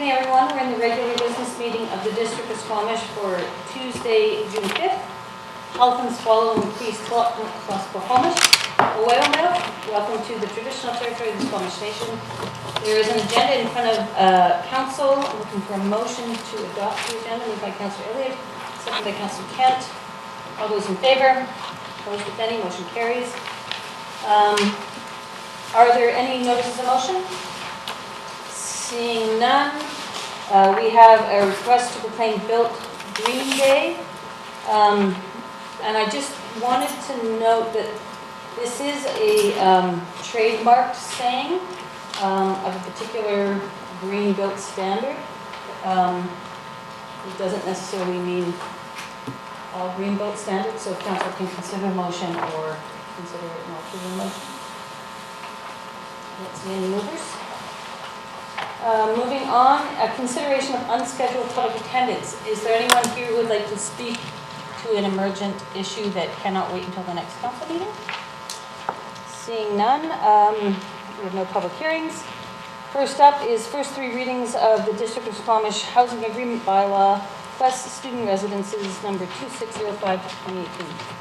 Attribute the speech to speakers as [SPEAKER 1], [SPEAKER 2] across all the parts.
[SPEAKER 1] evening, everyone. We're in the regular business meeting of the District of Squamish for Tuesday, June 5th. Health and swallow increased Squamish. Welcome to the traditional territory of the Squamish Nation. There is an agenda in front of Council. I'm looking for a motion to adopt the agenda. Moved by Councillor Elliott, seconded by Councillor Kent. All those in favor? Opposed, if any, motion carries. Are there any notices of motion? Seeing none, we have a request to proclaim Built Green Day. And I just wanted to note that this is a trademarked saying of a particular green built standard. It doesn't necessarily mean all green built standards, so if council can consider a motion or consider it not to be a motion. Let's see any movers. Moving on, a consideration of unscheduled public attendance. Is there anyone here who would like to speak to an emergent issue that cannot wait until the next council meeting? Seeing none, we have no public hearings. First up is first three readings of the District of Squamish Housing Agreement Bylaw, West Student Residences, number 2605-2018.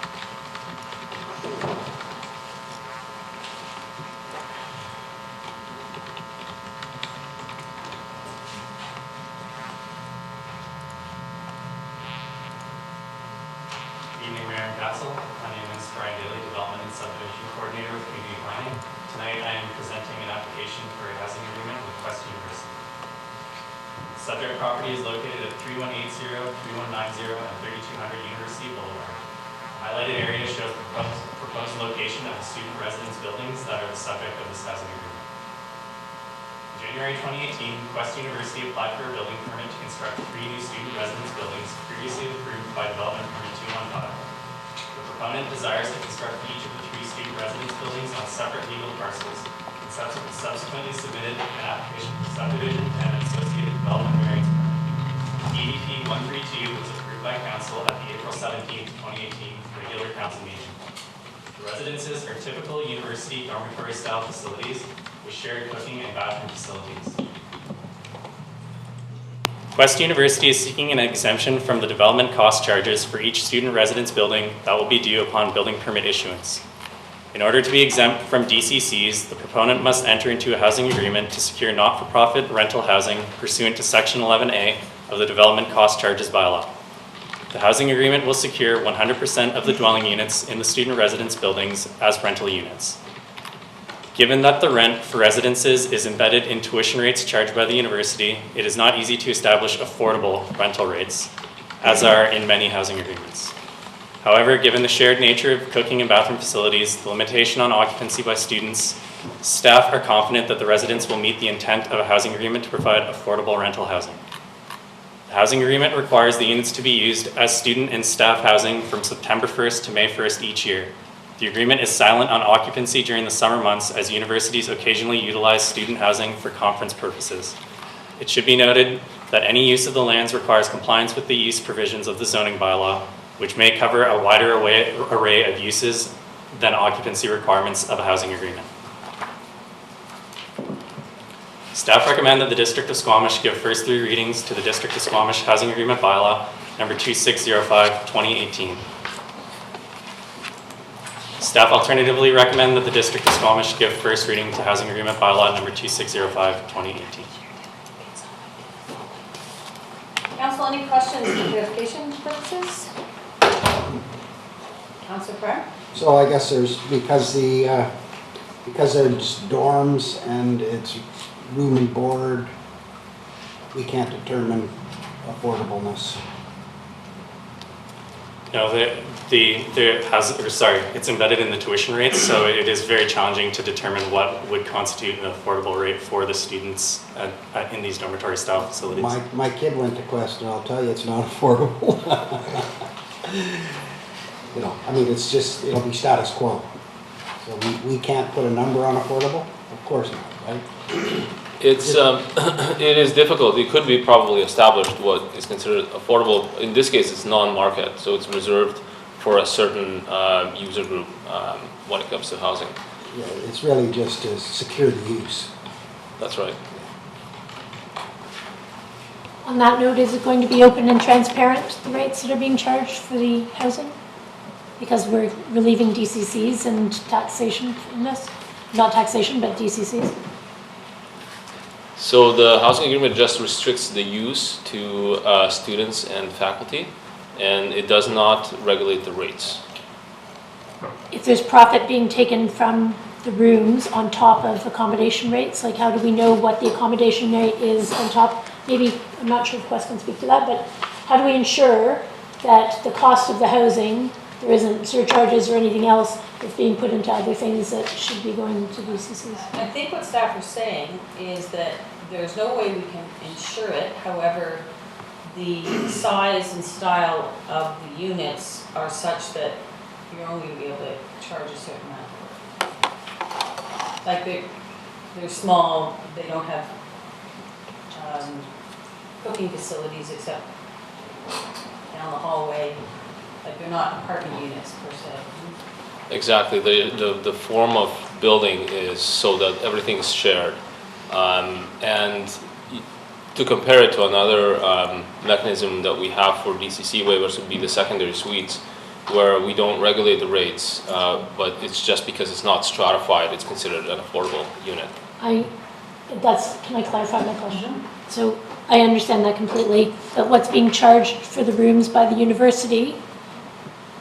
[SPEAKER 2] Coordinator with Community Planning. Tonight I am presenting an application for a housing agreement with Quest University. The subject property is located at 3180, 3190, and 3200 University Boulevard. The highlighted area shows the proposed location of the student residence buildings that are the subject of this housing agreement. In January 2018, Quest University applied for a building permit to construct 3 new student residence buildings previously approved by Development Permit 215. The proponent desires to construct each of the 3 student residence buildings on separate legal parcels and subsequently submitted an application for subdivision and an associated development variance permit. EDP 132 was approved by Council at the April 17, 2018 regular Council meeting. The residences are typical university dormitory-style facilities with shared cooking and bathroom facilities. Quest University is seeking an exemption from the development cost charges for each student residence building that will be due upon building permit issuance. In order to be exempt from DCCs, the proponent must enter into a housing agreement to secure not-for-profit rental housing pursuant to Section 11A of the Development Cost Charges Bylaw. The housing agreement will secure 100% of the dwelling units in the student residence buildings as rental units. Given that the rent for residences is embedded in tuition rates charged by the university, it is not easy to establish affordable rental rates, as are in many housing agreements. However, given the shared nature of cooking and bathroom facilities, the limitation on occupancy by students, staff are confident that the residents will meet the intent of a housing agreement to provide affordable rental housing. The housing agreement requires the units to be used as student and staff housing from September 1st to May 1st each year. The agreement is silent on occupancy during the summer months as universities occasionally utilize student housing for conference purposes. It should be noted that any use of the lands requires compliance with the use provisions of the zoning bylaw, which may cover a wider array of uses than occupancy requirements of a housing agreement. Staff recommend that the District of Squamish give first 3 readings to the District of Squamish Housing Agreement Bylaw number 2605-2018. Staff alternatively recommend that the District of Squamish give first reading to Housing Agreement Bylaw number 2605-2018.
[SPEAKER 1] Council, any questions for clarification purposes? Councillor Pratt?
[SPEAKER 3] So I guess there's, because there's dorms and it's room and board, we can't determine affordableness.
[SPEAKER 2] No, it's embedded in the tuition rates, so it is very challenging to determine what would constitute an affordable rate for the students in these dormitory style facilities.
[SPEAKER 3] My kid went to Quest, and I'll tell you, it's not affordable. You know, I mean, it's just, it'll be status quo. So we can't put a number on affordable? Of course not, right?
[SPEAKER 4] It's it is difficult. It could be probably established what is considered affordable. In this case, it's non-market, so it's reserved for a certain user group when it comes to housing.
[SPEAKER 3] Yeah, it's really just to secure the use.
[SPEAKER 4] That's right.
[SPEAKER 5] On that note, is it going to be open and transparent, the rates that are being charged for the housing? Because we're relieving DCCs and taxation from this, not taxation, but DCCs.
[SPEAKER 4] So the housing agreement just restricts the use to students and faculty, and it does not regulate the rates.
[SPEAKER 5] If there's profit being taken from the rooms on top of accommodation rates, like how do we know what the accommodation rate is on top? Maybe, I'm not sure if Wes can speak to that, but how do we ensure that the cost of the housing, there isn't surcharges or anything else that's being put into other things that should be going to DCCs?
[SPEAKER 1] I think what staff are saying is that there's no way we can insure it. However, the size and style of the units are such that you're only going to be able to charge a certain amount. Like they're small, they don't have cooking facilities except down the hallway. Like they're not apartment units per se.
[SPEAKER 4] Exactly. The form of building is so that everything is shared. And to compare it to another mechanism that we have for DCC waivers would be the secondary suites, where we don't regulate the rates, but it's just because it's not stratified, it's considered an affordable unit.
[SPEAKER 5] Can I clarify my question? So I understand that completely, but what's being charged for the rooms by the university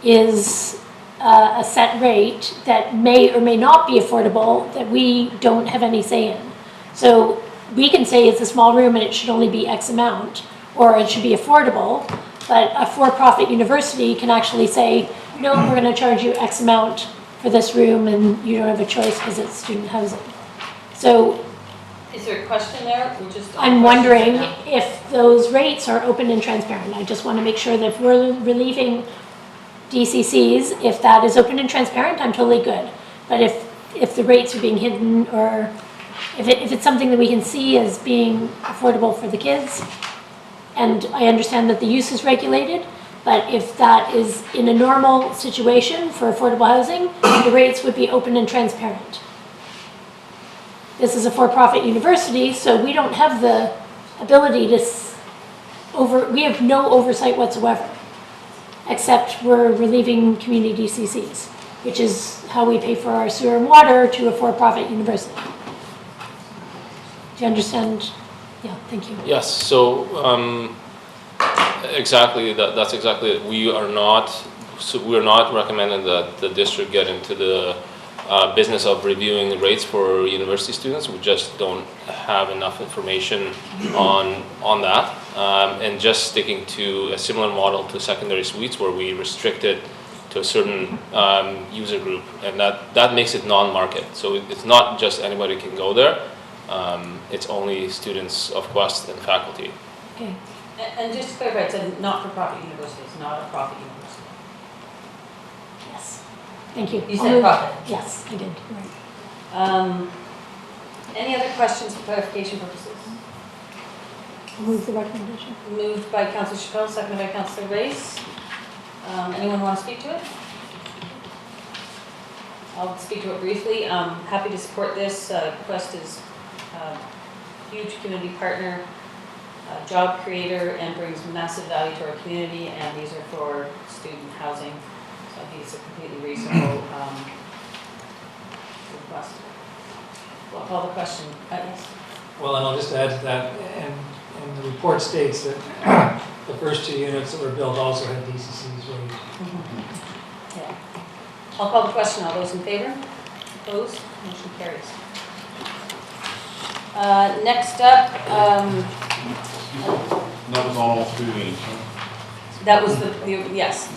[SPEAKER 5] is a set rate that may or may not be affordable that we don't have any say in. So we can say it's a small room and it should only be X amount, or it should be affordable, but a for-profit university can actually say, no, we're going to charge you X amount for this room and you don't have a choice because it's student housing. So
[SPEAKER 1] Is there a question there? We're just
[SPEAKER 5] I'm wondering if those rates are open and transparent. I just want to make sure that if we're relieving DCCs, if that is open and transparent, I'm totally good. But if the rates are being hidden, or if it's something that we can see as being affordable for the kids, and I understand that the use is regulated, but if that is in a normal situation for affordable housing, the rates would be open and transparent. This is a for-profit university, so we don't have the ability to we have no oversight whatsoever, except we're relieving community DCCs, which is how we pay for our sewer and water to a for-profit university. Do you understand? Yeah, thank you.
[SPEAKER 4] Yes, so exactly, that's exactly it. We are not recommending that the district get into the business of reviewing the rates for university students. We just don't have enough information on that, and just sticking to a similar model to secondary suites where we restrict it to a certain user group, and that makes it non-market. So it's not just anybody can go there. It's only students of Quest and faculty.
[SPEAKER 5] Okay.
[SPEAKER 1] And just to clarify, it's a not-for-profit university, it's not a profit university.
[SPEAKER 5] Yes. Thank you.
[SPEAKER 1] You said profit.
[SPEAKER 5] Yes, I did. Right.
[SPEAKER 1] Any other questions for clarification purposes?
[SPEAKER 5] I'll move the recommendation.
[SPEAKER 1] Moved by Councillor Chappelle, seconded by Councillor Race. Anyone want to speak to it? I'll speak to it briefly. Happy to support this. Quest is a huge community partner, job creator, and brings massive value to our community, and these are for student housing. So I think it's a completely reasonable request. I'll call the question. Yes.
[SPEAKER 6] Well, and I'll just add to that, and the report states that the first two units that were built also had DCCs raised.
[SPEAKER 1] Yeah. I'll call the question. All those in favor? Opposed? Motion carries. Next up,
[SPEAKER 7] That was all students, huh?
[SPEAKER 1] that was the yes.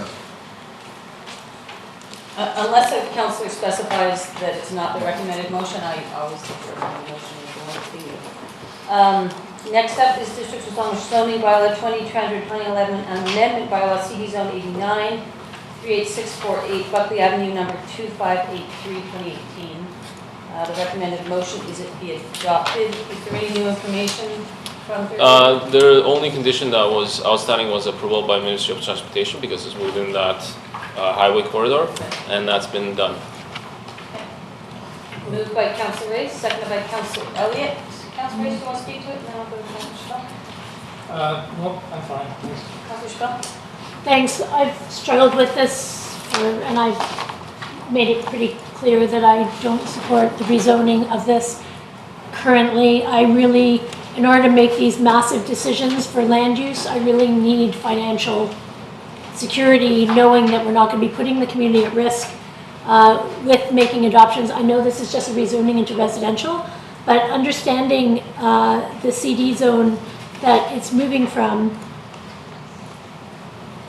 [SPEAKER 1] Unless a councillor specifies that it's not the recommended motion, I always look for the motion if you want to see it. Next up is District of Squamish zoning bylaw 2011 amendment bylaw CD zone 89, 38648 Buckley Avenue number 2583 2018. The recommended motion is it be adopted. Is there any new information from Thursday?
[SPEAKER 4] The only condition that was outstanding was approval by Ministry of Transportation because it's within that highway corridor, and that's been done.
[SPEAKER 1] Okay. Moved by Councillor Race, seconded by Councillor Elliott. Councillor Race, do you want to speak to it? And then I'll go to Councillor Shaw.
[SPEAKER 6] Nope, I'm fine, thanks.
[SPEAKER 1] Councillor Schwab?
[SPEAKER 5] Thanks. I've struggled with this, and I've made it pretty clear that I don't support the rezoning of this currently. I really, in order to make these massive decisions for land use, I really need financial security, knowing that we're not going to be putting the community at risk with making adoptions. I know this is just a rezoning into residential, but understanding the CD zone that it's moving from,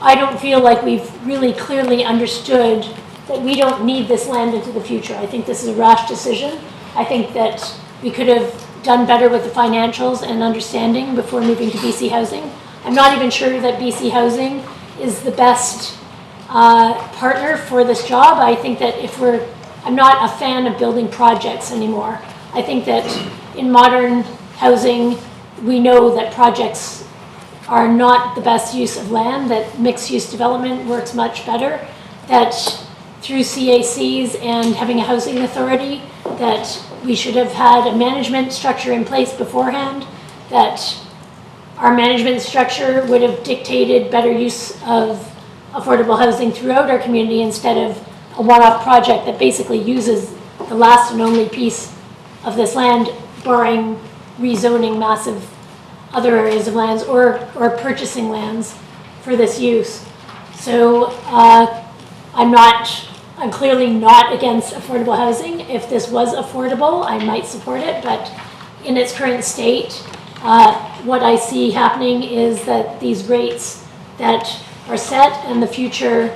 [SPEAKER 5] I don't feel like we've really clearly understood that we don't need this land into the future. I think this is a rash decision. I think that we could have done better with the financials and understanding before moving to BC Housing. I'm not even sure that BC Housing is the best partner for this job. I think that I'm not a fan of building projects anymore. I think that in modern housing, we know that projects are not the best use of land, that mixed-use development works much better, that through CACs and having a housing authority, that we should have had a management structure in place beforehand, that our management structure would have dictated better use of affordable housing throughout our community instead of a one-off project that basically uses the last and only piece of this land, barring rezoning massive other areas of lands or purchasing lands for this use. So I'm clearly not against affordable housing. If this was affordable, I might support it, but in its current state, what I see happening is that these rates that are set and the future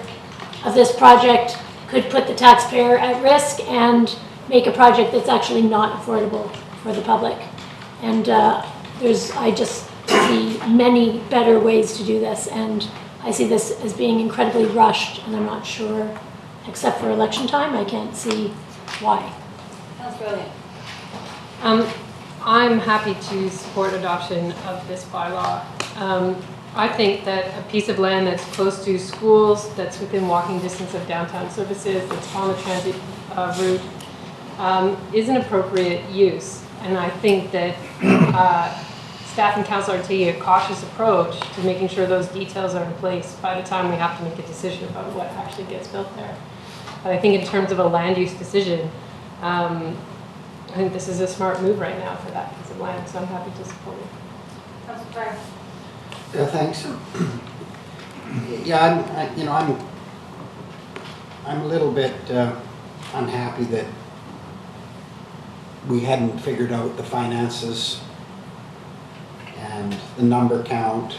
[SPEAKER 5] of this project could put the taxpayer at risk and make a project that's actually not affordable for the public. And I just see many better ways to do this, and I see this as being incredibly rushed, and I'm not sure, except for election time, I can't see why.
[SPEAKER 1] Councillor Elliott?
[SPEAKER 8] I'm happy to support adoption of this bylaw. I think that a piece of land that's close to schools, that's within walking distance of downtown services, that's on the transit route, is an appropriate use. And I think that staff and council are taking a cautious approach to making sure those details are in place by the time we have to make a decision about what actually gets built there. But I think in terms of a land use decision, I think this is a smart move right now for that piece of land, so I'm happy to support it.
[SPEAKER 1] Councillor Pryor?
[SPEAKER 3] Yeah, thanks. Yeah, I'm a little bit unhappy that we hadn't figured out the finances and the number count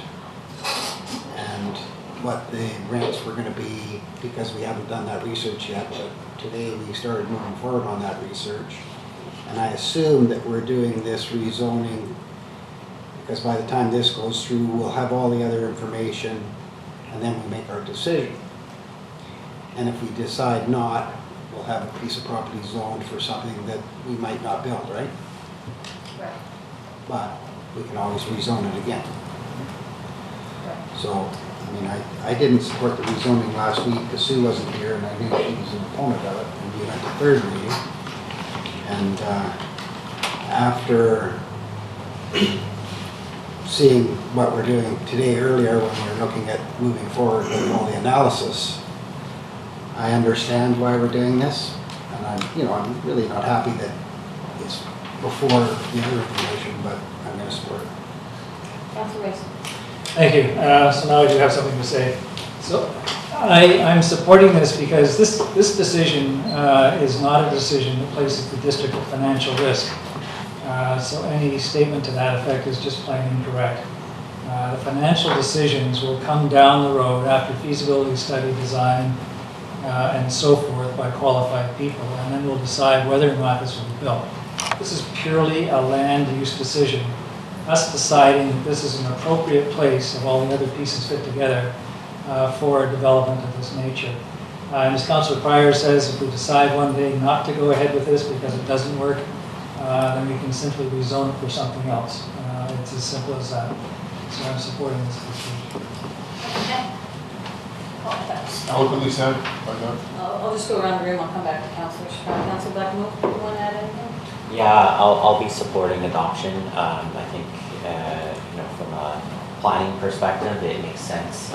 [SPEAKER 3] and what the rents were going to be, because we haven't done that research yet. But today we started moving forward on that research, and I assume that we're doing this rezoning because by the time this goes through, we'll have all the other information, and then we make our decision. And if we decide not, we'll have a piece of property zoned for something that we might not build, right?
[SPEAKER 1] Right.
[SPEAKER 3] But we can always rezone it again. So, I mean, I didn't support the rezoning last week because Sue wasn't here, and I knew she was an opponent of it, and we went to third reading. And after seeing what we're doing today earlier when we're looking at moving forward with all the analysis, I understand why we're doing this, and I'm really not happy that it's before the other information, but I'm going to support it.
[SPEAKER 1] Councillor Mason?
[SPEAKER 6] Thank you. So now I do have something to say. So I'm supporting this because this decision is not a decision that places the district at financial risk. So any statement to that effect is just plain incorrect. The financial decisions will come down the road after feasibility study, design, and so forth by qualified people, and then we'll decide whether or not this will be built. This is purely a land use decision. Us deciding that this is an appropriate place of all the other pieces fit together for a development of this nature. And as Councillor Pryor says, if we decide one day not to go ahead with this because it doesn't work, then we can simply rezone it for something else. It's as simple as that. So I'm supporting this decision.
[SPEAKER 1] Okay.
[SPEAKER 7] Eloquently said, by that.
[SPEAKER 1] I'll just go around the room. I'll come back to Councillor Strong. Councillor Blackmore, do you want to add anything?
[SPEAKER 9] Yeah, I'll be supporting adoption. I think from a planning perspective, it makes sense,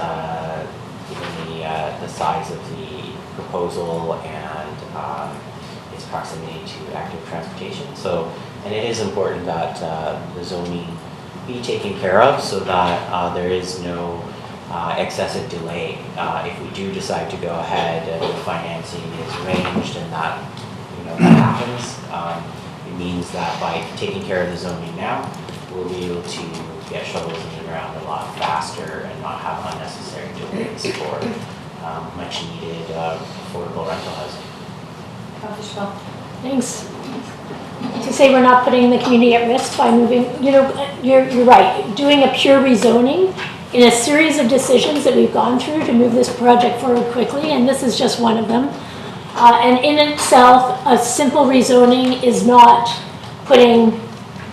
[SPEAKER 9] given the size of the proposal and its proximity to active transportation. So, and it is important that the zoning be taken care of so that there is no excessive delay. If we do decide to go ahead and the financing is arranged and that, that happens, it means that by taking care of the zoning now, we'll be able to get shovels in the ground a lot faster and not have unnecessary delays for much needed affordable rental housing.
[SPEAKER 1] Councillor Schwab.
[SPEAKER 5] Thanks. To say we're not putting the community at risk by moving, you're right. Doing a pure rezoning in a series of decisions that we've gone through to move this project forward quickly, and this is just one of them. And in itself, a simple rezoning is not putting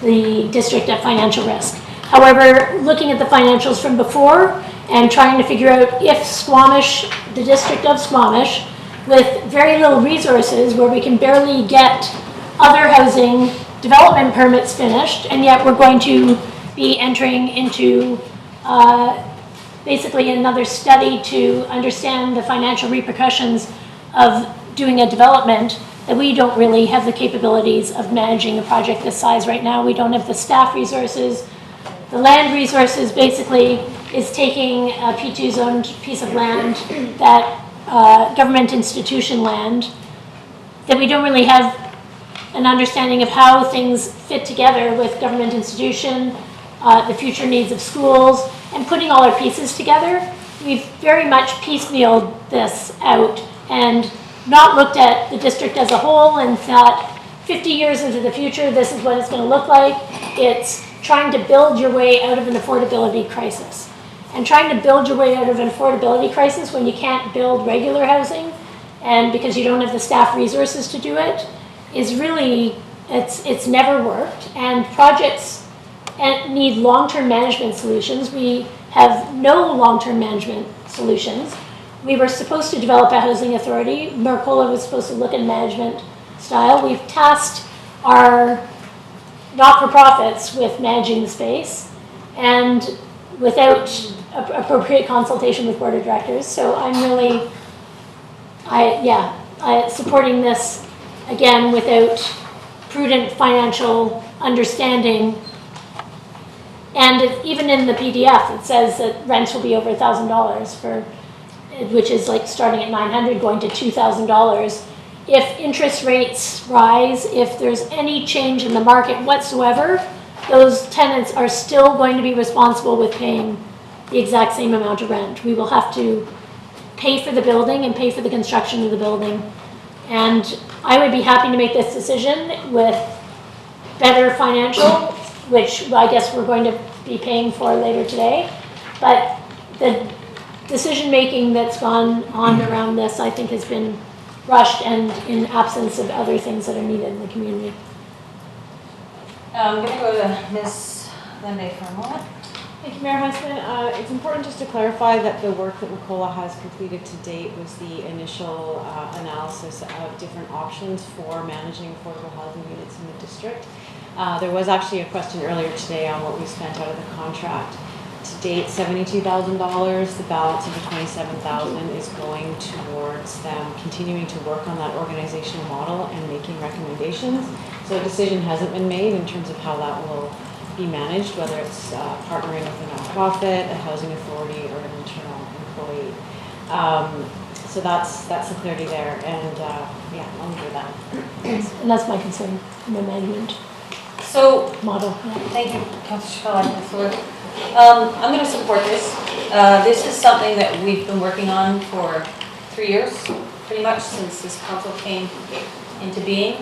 [SPEAKER 5] the district at financial risk. However, looking at the financials from before and trying to figure out if Squamish, the district of Squamish, with very little resources where we can barely get other housing development permits finished, and yet we're going to be entering into basically another study to understand the financial repercussions of doing a development, that we don't really have the capabilities of managing a project this size right now. We don't have the staff resources. The land resources basically is taking a P2 zoned piece of land, that government institution land, that we don't really have an understanding of how things fit together with government institution, the future needs of schools, and putting all our pieces together. We've very much piecemealed this out and not looked at the district as a whole and thought 50 years into the future, this is what it's going to look like. It's trying to build your way out of an affordability crisis. And trying to build your way out of an affordability crisis when you can't build regular housing and because you don't have the staff resources to do it is really, it's never worked. And projects need long-term management solutions. We have no long-term management solutions. We were supposed to develop a housing authority. Mercola was supposed to look at management style. We've tasked our not-for-profits with managing the space and without appropriate consultation with board of directors. So I'm really, supporting this again without prudent financial understanding. And even in the PDF, it says that rents will be over $1,000 for, which is like starting at $900 going to $2,000. If interest rates rise, if there's any change in the market whatsoever, those tenants are still going to be responsible with paying the exact same amount of rent. We will have to pay for the building and pay for the construction of the building. And I would be happy to make this decision with better financial, which I guess we're going to be paying for later today. But the decision-making that's gone on around this, I think, has been rushed and in absence of other things that are needed in the community.
[SPEAKER 1] I'm going to go to Ms. Linde for a moment.
[SPEAKER 10] Thank you, Mayor Huntsman. It's important just to clarify that the work that Mercola has completed to date was the initial analysis of different options for managing affordable housing units in the district. There was actually a question earlier today on what we spent out of the contract. To date, $72,000. The balance of the $27,000 is going towards them continuing to work on that organizational model and making recommendations. So a decision hasn't been made in terms of how that will be managed, whether it's partnering with a nonprofit, a housing authority, or an internal employee. So that's the clarity there, and I'll leave it at that.
[SPEAKER 5] And that's my concern, the management
[SPEAKER 1] So,
[SPEAKER 5] model.
[SPEAKER 1] thank you, Councillor Schwab. I'm going to support this. This is something that we've been working on for 3 years, pretty much since this council came into being.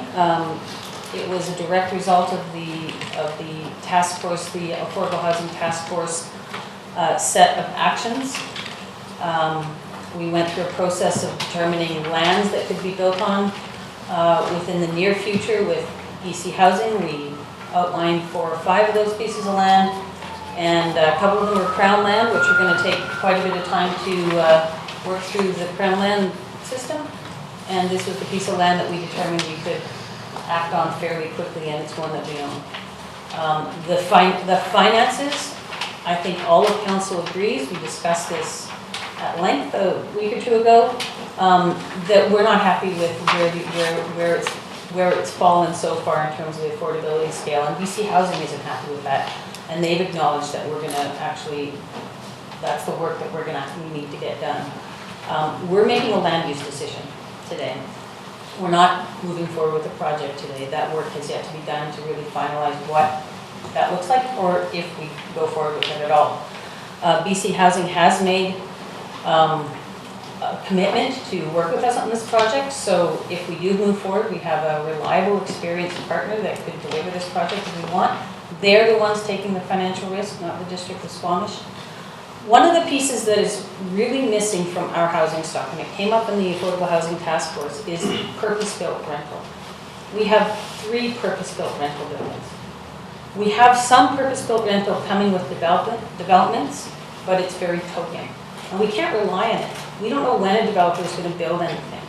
[SPEAKER 1] It was a direct result of the task force, the Affordable Housing Task Force set of actions. We went through a process of determining lands that could be built on within the near future with BC Housing. We outlined 4 or 5 of those pieces of land, and a couple of them were Crown land, which are going to take quite a bit of time to work through the Crown land system. And this was the piece of land that we determined we could act on fairly quickly, and it's one that we own. The finances, I think all of council agrees, we discussed this at length a week or two ago, that we're not happy with where it's fallen so far in terms of the affordability scale, and BC Housing isn't happy with that. And they've acknowledged that we're gonna actually, that's the work that we need to get done. We're making a land use decision today. We're not moving forward with the project today. That work has yet to be done to really finalize what that looks like, or if we go forward with it at all. BC Housing has made a commitment to work with us on this project, so if we do move forward, we have a reliable, experienced partner that could deliver this project if we want. They're the ones taking the financial risk, not the District of Squamish. One of the pieces that is really missing from our housing stock, and it came up in the Affordable Housing Task Force, is purpose-built rental. We have 3 purpose-built rental buildings. We have some purpose-built rental coming with developments, but it's very token. And we can't rely on it. We don't know when a developer is going to build anything.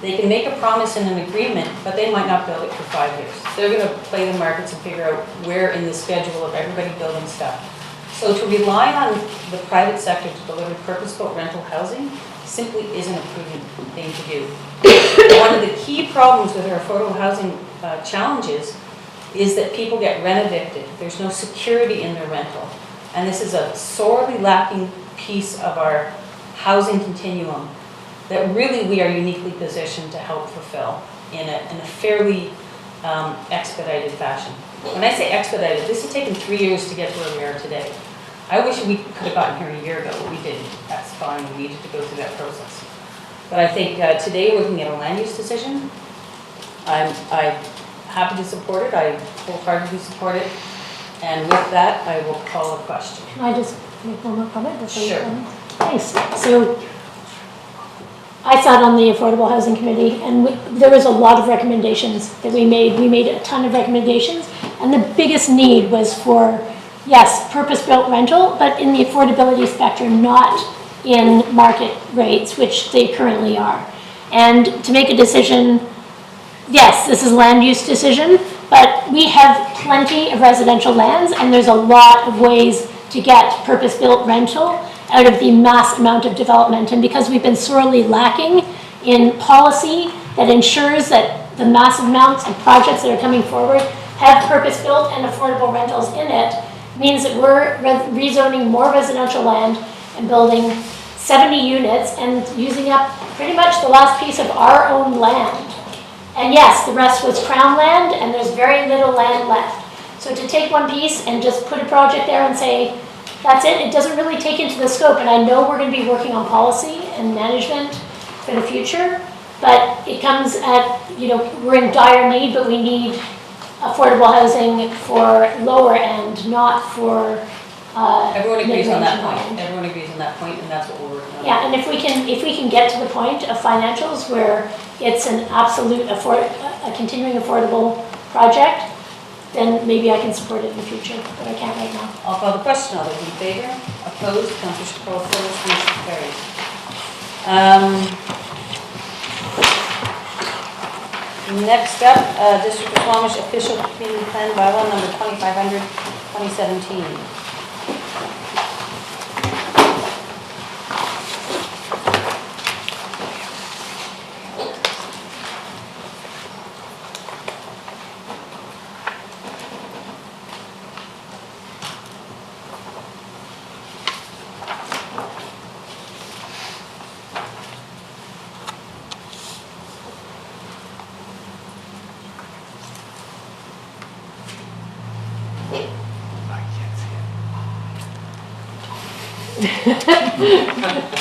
[SPEAKER 1] They can make a promise in an agreement, but they might not build it for 5 years. They're going to play the markets and figure out where in the schedule of everybody building stuff. So to rely on the private sector to deliver purpose-built rental housing simply isn't a prudent thing to do. One of the key problems with our affordable housing challenges is that people get rent evicted. There's no security in their rental. And this is a sorely lacking piece of our housing continuum that really we are uniquely positioned to help fulfill in a fairly expedited fashion. When I say expedited, this has taken 3 years to get to where we are today. I wish we could have gotten here a year ago, but we didn't. That's fine, we needed to go through that process. But I think today we're looking at a land use decision. I'm happy to support it, I wholeheartedly support it. And with that, I will call a question.
[SPEAKER 5] Can I just make one more comment before you
[SPEAKER 1] Sure.
[SPEAKER 5] comment? Thanks. So I sat on the Affordable Housing Committee, and there was a lot of recommendations that we made. We made a ton of recommendations, and the biggest need was for, yes, purpose-built rental, but in the affordability spectrum, not in market rates, which they currently are. And to make a decision, yes, this is a land use decision, but we have plenty of residential lands, and there's a lot of ways to get purpose-built rental out of the mass amount of development. And because we've been sorely lacking in policy that ensures that the massive amounts of projects that are coming forward have purpose-built and affordable rentals in it, means that we're rezoning more residential land and building 70 units and using up pretty much the last piece of our own land. And yes, the rest was Crown land, and there's very little land left. So to take one piece and just put a project there and say, that's it, it doesn't really take into the scope. And I know we're going to be working on policy and management for the future, but it comes at, we're in dire need, but we need affordable housing for lower end, not for
[SPEAKER 1] Everyone agrees on that
[SPEAKER 5] mid-range
[SPEAKER 1] point.
[SPEAKER 5] high end.
[SPEAKER 1] Everyone agrees on that point, and that's what we're working on.
[SPEAKER 5] Yeah, and if we can get to the point of financials where it's an absolute a continuing affordable project, then maybe I can support it in the future, but I can't right now.
[SPEAKER 1] I'll call the question. All those in favor? Opposed? Councillor Chappell opposed. Motion carries. Next up, District of Squamish Official Community Plan Bylaw number 2500, 2017.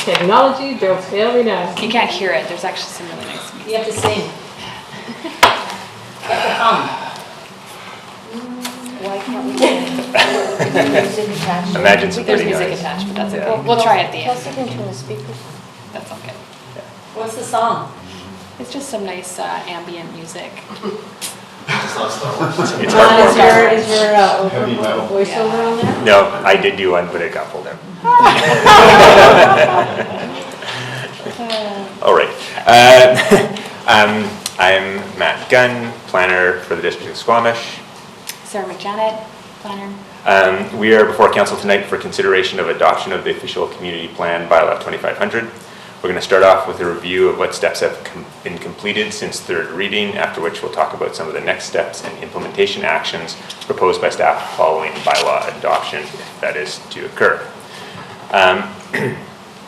[SPEAKER 8] Technology, don't fail me now.
[SPEAKER 11] You can't hear it. There's actually some really nice music.
[SPEAKER 1] You have to sing. You have to hum.
[SPEAKER 11] Why can't we music attached?
[SPEAKER 2] Imagine some
[SPEAKER 11] There's
[SPEAKER 2] pretty
[SPEAKER 11] music
[SPEAKER 2] guys.
[SPEAKER 11] attached, but that's
[SPEAKER 2] Yeah.
[SPEAKER 11] okay. We'll try at the end.
[SPEAKER 10] Plus, you can turn the speakers.
[SPEAKER 11] That's okay.
[SPEAKER 1] What's the song?
[SPEAKER 11] It's just some nice ambient music.
[SPEAKER 2] It's hard
[SPEAKER 10] Is your
[SPEAKER 7] Heavy metal.
[SPEAKER 10] voiceover on there?
[SPEAKER 2] No, I did do one, but it got pulled down. All right. I'm Matt Gunn, planner for the District of Squamish.
[SPEAKER 11] Sarah McJanet, planner.
[SPEAKER 12] We are before council tonight for consideration of adoption of the official community plan Bylaw 2500. We're going to start off with a review of what steps have been completed since third reading, after which we'll talk about some of the next steps and implementation actions proposed by staff following bylaw adoption, if that is to occur.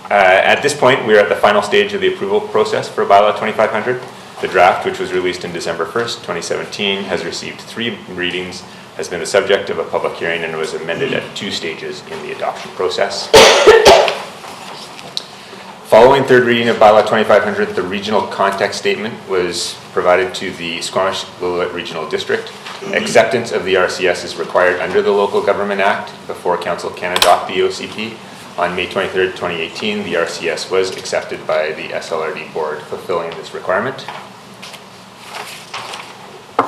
[SPEAKER 12] At this point, we are at the final stage of the approval process for Bylaw 2500. The draft, which was released in December 1st, 2017, has received 3 readings, has been the subject of a public hearing, and was amended at 2 stages in the adoption process. Following third reading of Bylaw 2500, the regional context statement was provided to the Squamish Regional District. Acceptance of the RCS is required under the Local Government Act before Council can adopt the OCP. On May 23rd, 2018, the RCS was accepted by the SLRD board, fulfilling this requirement.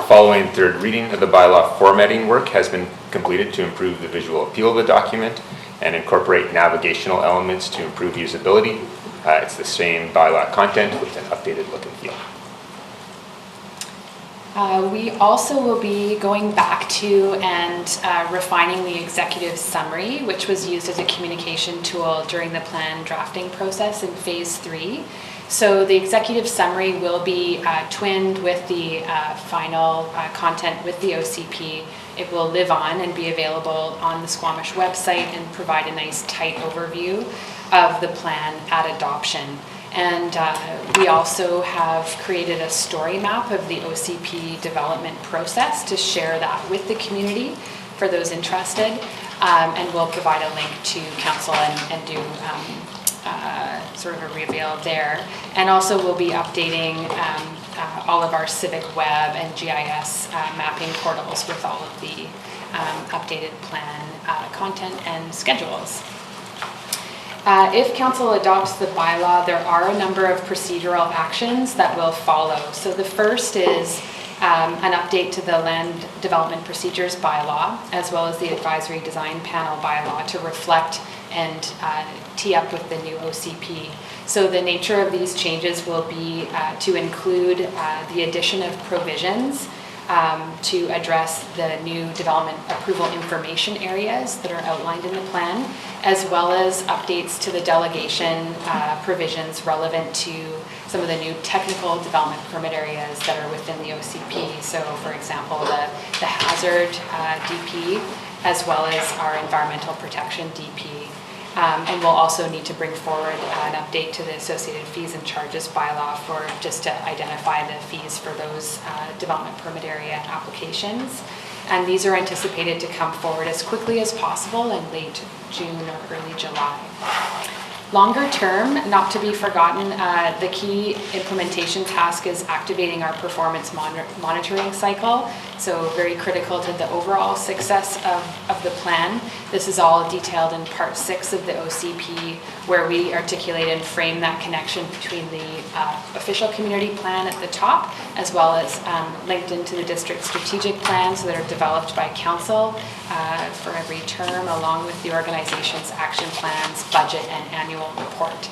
[SPEAKER 12] Following third reading of the bylaw, formatting work has been completed to improve the visual appeal of the document and incorporate navigational elements to improve usability. It's the same bylaw content with an updated look and feel.
[SPEAKER 11] We also will be going back to and refining the executive summary, which was used as a communication tool during the plan drafting process in phase 3. So the executive summary will be twinned with the final content with the OCP. It will live on and be available on the Squamish website and provide a nice tight overview of the plan at adoption. And we also have created a story map of the OCP development process to share that with the community for those interested. And we'll provide a link to council and do sort of a reveal there. And also we'll be updating all of our civic web and GIS mapping portals with all of the updated plan content and schedules. If council adopts the bylaw, there are a number of procedural actions that will follow. So the first is an update to the Land Development Procedures bylaw, as well as the Advisory Design Panel bylaw to reflect and tee up with the new OCP. So the nature of these changes will be to include the addition of provisions to address the new development approval information areas that are outlined in the plan, as well as updates to the delegation provisions relevant to some of the new technical development permit areas that are within the OCP. So for example, the hazard DP, as well as our environmental protection DP. And we'll also need to bring forward an update to the associated fees and charges bylaw for just to identify the fees for those development permit area applications. And these are anticipated to come forward as quickly as possible in late June or early July. Longer term, not to be forgotten, the key implementation task is activating our performance monitoring cycle. So very critical to the overall success of the plan. This is all detailed in part 6 of the OCP, where we articulate and frame that connection between the official community plan at the top, as well as linked into the district strategic plans that are developed by council for every term, along with the organization's action plans, budget, and annual report.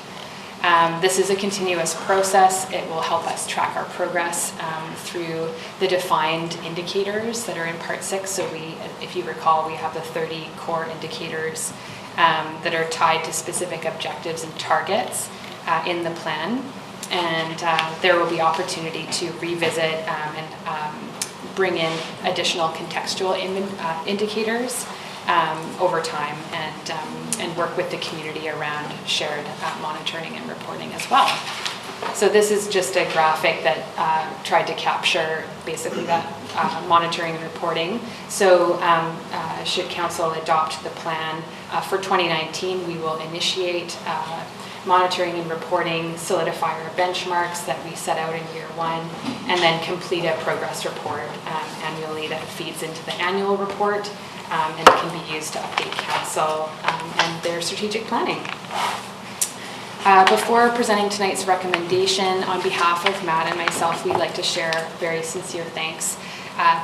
[SPEAKER 11] This is a continuous process. It will help us track our progress through the defined indicators that are in part 6. So if you recall, we have the 30 core indicators that are tied to specific objectives and targets in the plan. And there will be opportunity to revisit and bring in additional contextual indicators over time and work with the community around shared monitoring and reporting as well. So this is just a graphic that tried to capture basically that monitoring and reporting. So should council adopt the plan for 2019, we will initiate monitoring and reporting, solidify our benchmarks that we set out in year 1, and then complete a progress report annually that feeds into the annual report and can be used to update council and their strategic planning. Before presenting tonight's recommendation, on behalf of Matt and myself, we'd like to share very sincere thanks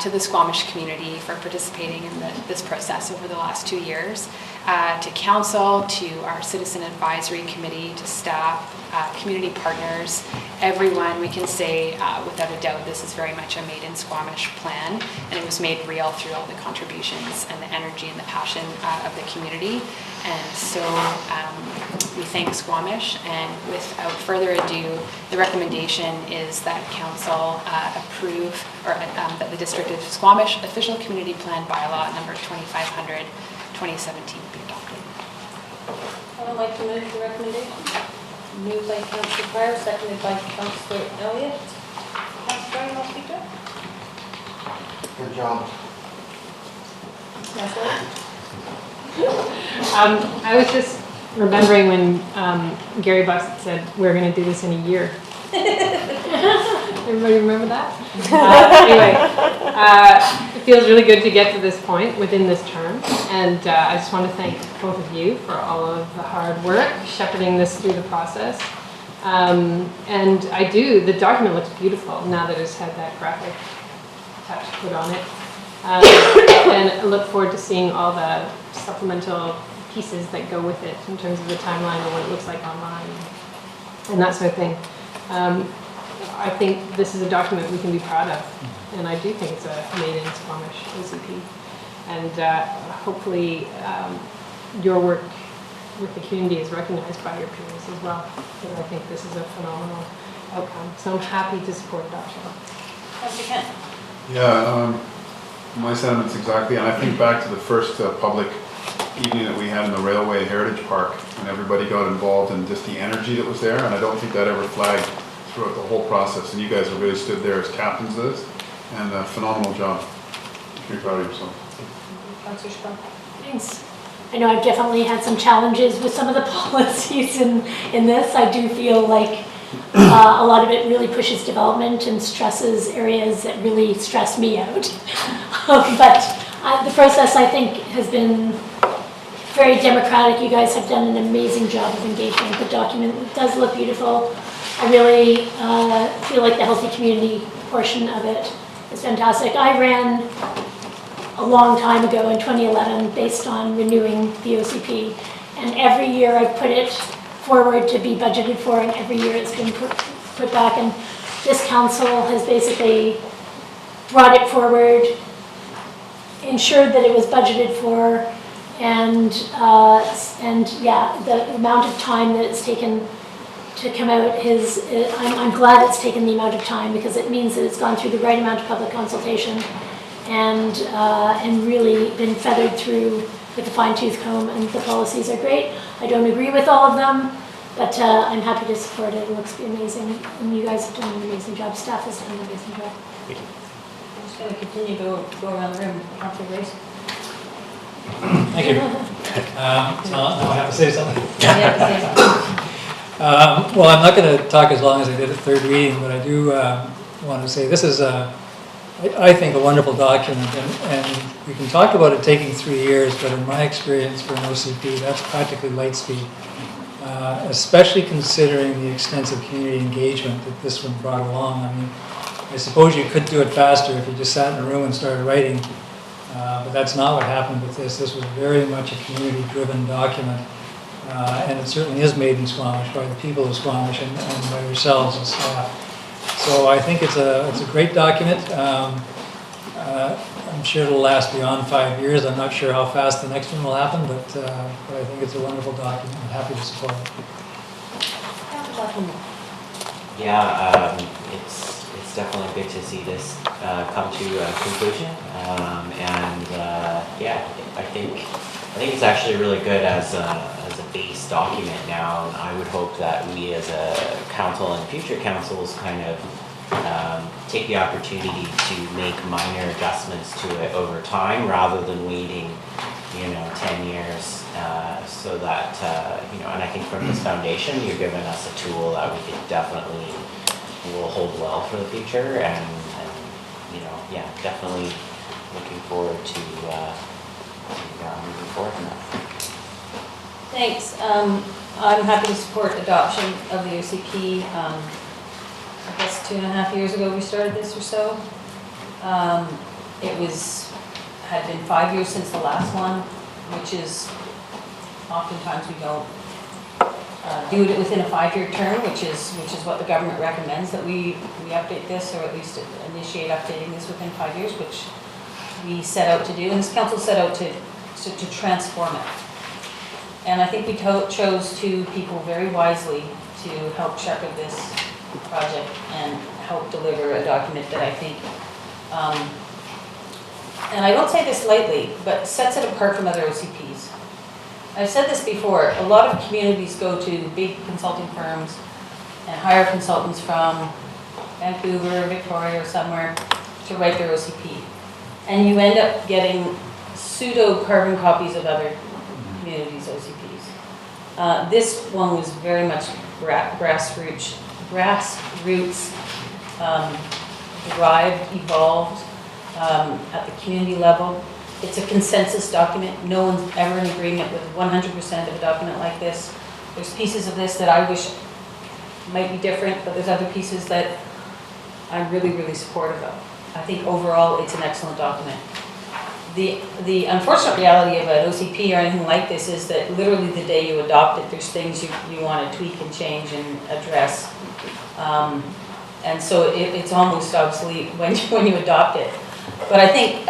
[SPEAKER 11] to the Squamish community for participating in this process over the last 2 years. to council, to our citizen advisory committee, to staff, community partners, everyone, we can say without a doubt this is very much a made in Squamish plan, and it was made real through all the contributions and the energy and the passion of the community. And so we thank Squamish, and without further ado, the recommendation is that council approve, or that the District of Squamish official community plan bylaw number 2500 2017 be adopted.
[SPEAKER 1] I would like to move the recommendation. Moved by Councillor Pryor, seconded by Councillor Elliott. Councillor Pryor, you want to speak to it?
[SPEAKER 3] Good job.
[SPEAKER 1] Councillor Elliott?
[SPEAKER 8] I was just remembering when Gary Buckley said we're going to do this in a year. Everybody remember that? Anyway, it feels really good to get to this point within this term, and I just want to thank both of you for all of the hard work shepherding this through the process. And the document looks beautiful now that it's had that graphic touch put on it. And I look forward to seeing all the supplemental pieces that go with it in terms of the timeline and what it looks like online and that sort of thing. I think this is a document we can be proud of, and I do think it's a made in Squamish OCP. And hopefully your work with the community is recognized by your peers as well, because I think this is a phenomenal outcome. So I'm happy to support adoption.
[SPEAKER 1] Councillor Kent?
[SPEAKER 7] Yeah, my sentiments exactly, and I think back to the first public evening that we had in the Railway Heritage Park, and everybody got involved in just the energy that was there, and I don't think that ever flagged throughout the whole process, and you guys have really stood there as captains of this, and a phenomenal job. You should be proud of yourself.
[SPEAKER 1] Councillor Strong?
[SPEAKER 5] Thanks. I know I've definitely had some challenges with some of the policies in this. I do feel like a lot of it really pushes development and stresses areas that really stress me out. But the process, I think, has been very democratic. You guys have done an amazing job of engagement. The document does look beautiful. I really feel like the healthy community portion of it is fantastic. I ran a long time ago in 2011 based on renewing the OCP, and every year I put it forward to be budgeted for, and every year it's been put back, and this council has basically brought it forward, ensured that it was budgeted for, and yeah, the amount of time that it's taken to come out I'm glad it's taken the amount of time, because it means that it's gone through the right amount of public consultation and really been feathered through with a fine-tooth comb, and the policies are great. I don't agree with all of them, but I'm happy to support it. It looks amazing, and you guys have done an amazing job. Staff has done an amazing job.
[SPEAKER 2] Thank you.
[SPEAKER 1] I'm just going to continue to go around the room. Councillor Grace?
[SPEAKER 6] Thank you. Now I have to say something. Well, I'm not going to talk as long as I did at third reading, but I do want to say this is, I think, a wonderful document, and we can talk about it taking 3 years, but in my experience for an OCP, that's practically light speed, especially considering the extensive community engagement that this one brought along. I mean, I suppose you could do it faster if you just sat in a room and started writing, but that's not what happened with this. This was very much a community-driven document. And it certainly is made in Squamish by the people of Squamish and by yourselves and staff. So I think it's a great document. I'm sure it'll last beyond 5 years. I'm not sure how fast the next one will happen, but I think it's a wonderful document. I'm happy to support it.
[SPEAKER 9] Yeah, it's definitely good to see this come to a conclusion. Yeah, I think it's actually really good as a base document now, and I would hope that we as a council and future councils kind of take the opportunity to make minor adjustments to it over time rather than waiting 10 years so that and I think from this foundation you're giving us a tool that we could definitely will hold well for the future, and yeah, definitely looking forward to moving forward from that.
[SPEAKER 1] Thanks. I'm happy to support adoption of the OCP. I guess 2.5 years ago we started this or so. It had been 5 years since the last one, which is oftentimes we don't do it within a 5-year term, which is what the government recommends, that we update this, or at least initiate updating this within 5 years, which we set out to do, and this council set out to transform it. And I think we chose 2 people very wisely to help shepherd this project and help deliver a document that I think, and I don't say this lightly, but sets it apart from other OCPs. I've said this before, a lot of communities go to big consulting firms and hire consultants from Vancouver, Victoria, or somewhere to write their OCP. And you end up getting pseudo carbon copies of other communities' OCPs. This one was very much grassroots derived, evolved at the community level. It's a consensus document. No one's ever in agreement with 100% of a document like this. There's pieces of this that I wish might be different, but there's other pieces that I'm really, really supportive of. I think overall it's an excellent document. The unfortunate reality of an OCP or anything like this is that literally the day you adopt it, there's things you want to tweak and change and address. And so it's almost obsolete when you adopt it. But I think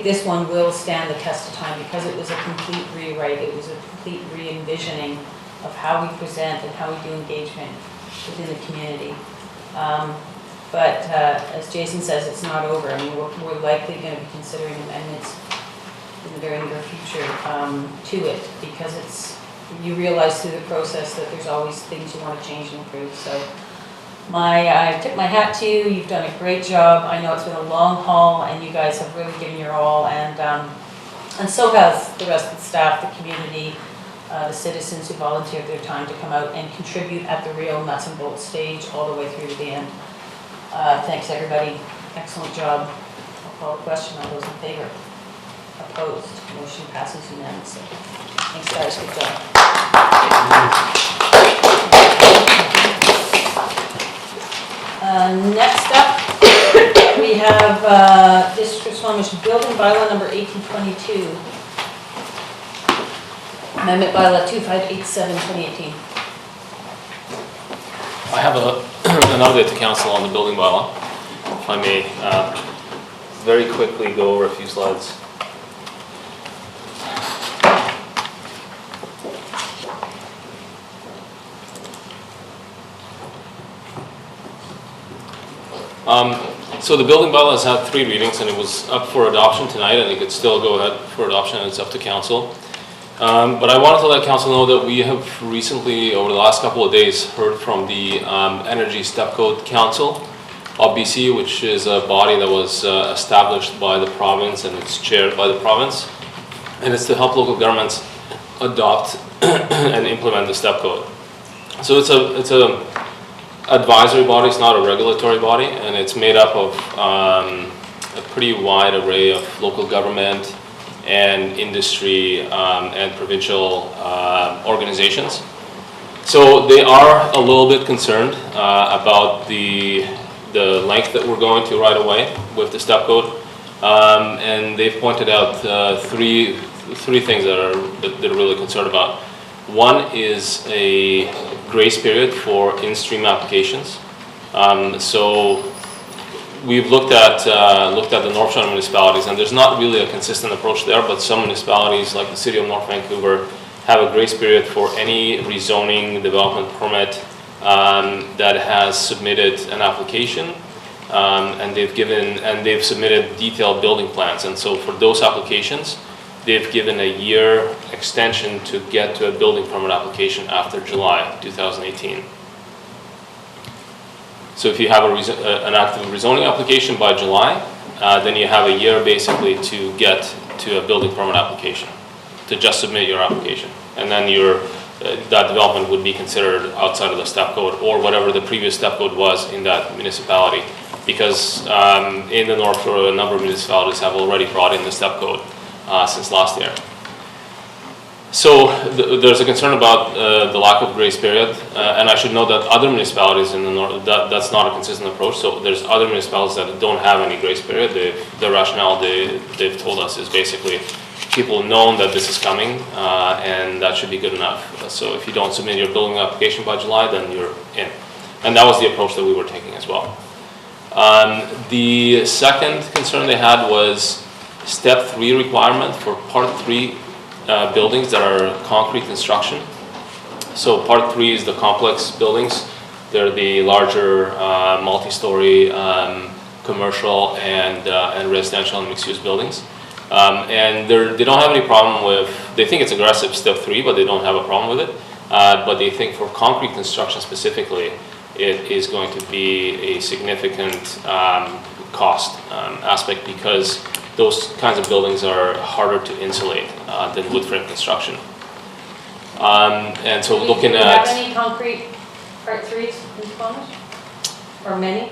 [SPEAKER 1] this one will stand the test of time because it was a complete rewrite. It was a complete re-envisioning of how we present and how we do engagement within the community. But as Jason says, it's not over. I mean, we're likely going to be considering amendments in the very near future to it because you realize through the process that there's always things you want to change and improve. So I tip my hat to you. You've done a great job. I know it's been a long haul, and you guys have really given your all, and so has the rest of the staff, the community, the citizens who volunteered their time to come out and contribute at the real nuts and bolts stage all the way through to the end. Thanks, everybody. Excellent job. I'll call the question. All those in favor? Opposed? Motion passes unanimously. Thanks, guys. Good job. Next up, we have District of Squamish Building Bylaw number 1822. Amendment Bylaw 2587, 2018.
[SPEAKER 4] I have an update to council on the building bylaw. If I may very quickly go over a few slides. So the building bylaw has had 3 readings and it was up for adoption tonight, and it could still go ahead for adoption, and it's up to council. But I wanted to let council know that we have recently, over the last couple of days, heard from the Energy Step Code Council of BC, which is a body that was established by the province and it's chaired by the province. And it's to help local governments adopt and implement the Step Code. So it's a advisory body, it's not a regulatory body, and it's made up of a pretty wide array of local government and industry and provincial organizations. So they are a little bit concerned about the length that we're going to right away with the Step Code, and they've pointed out three things that they're really concerned about. One is a grace period for in-stream applications. So we've looked at the North Shore municipalities, and there's not really a consistent approach there, but some municipalities like the City of North Vancouver have a grace period for any rezoning development permit that has submitted an application, and they've submitted detailed building plans. And so for those applications, they've given a year extension to get to a building permit application after July 2018. So if you have an active rezoning application by July, then you have a year basically to get to a building permit application, to just submit your application. And then that development would be considered outside of the Step Code or whatever the previous Step Code was in that municipality. Because in the North Shore, a number of municipalities have already brought in the Step Code since last year. So there's a concern about the lack of grace period, and I should note that other municipalities in the north, that's not a consistent approach. So there's other municipalities that don't have any grace period. The rationale they've told us is basically people know that this is coming, and that should be good enough. So if you don't submit your building application by July, then you're in. And that was the approach that we were taking as well. The second concern they had was step 3 requirement for part 3 buildings that are concrete construction. So part 3 is the complex buildings. They're the larger multi-story commercial and residential and mixed-use buildings. And they don't have any problem with, they think it's aggressive step 3, but they don't have a problem with it. But they think for concrete construction specifically, it is going to be a significant cost aspect because those kinds of buildings are harder to insulate than wood frame construction. And so looking
[SPEAKER 1] Do we
[SPEAKER 4] at...
[SPEAKER 1] have any concrete part 3s in Squamish? Or many?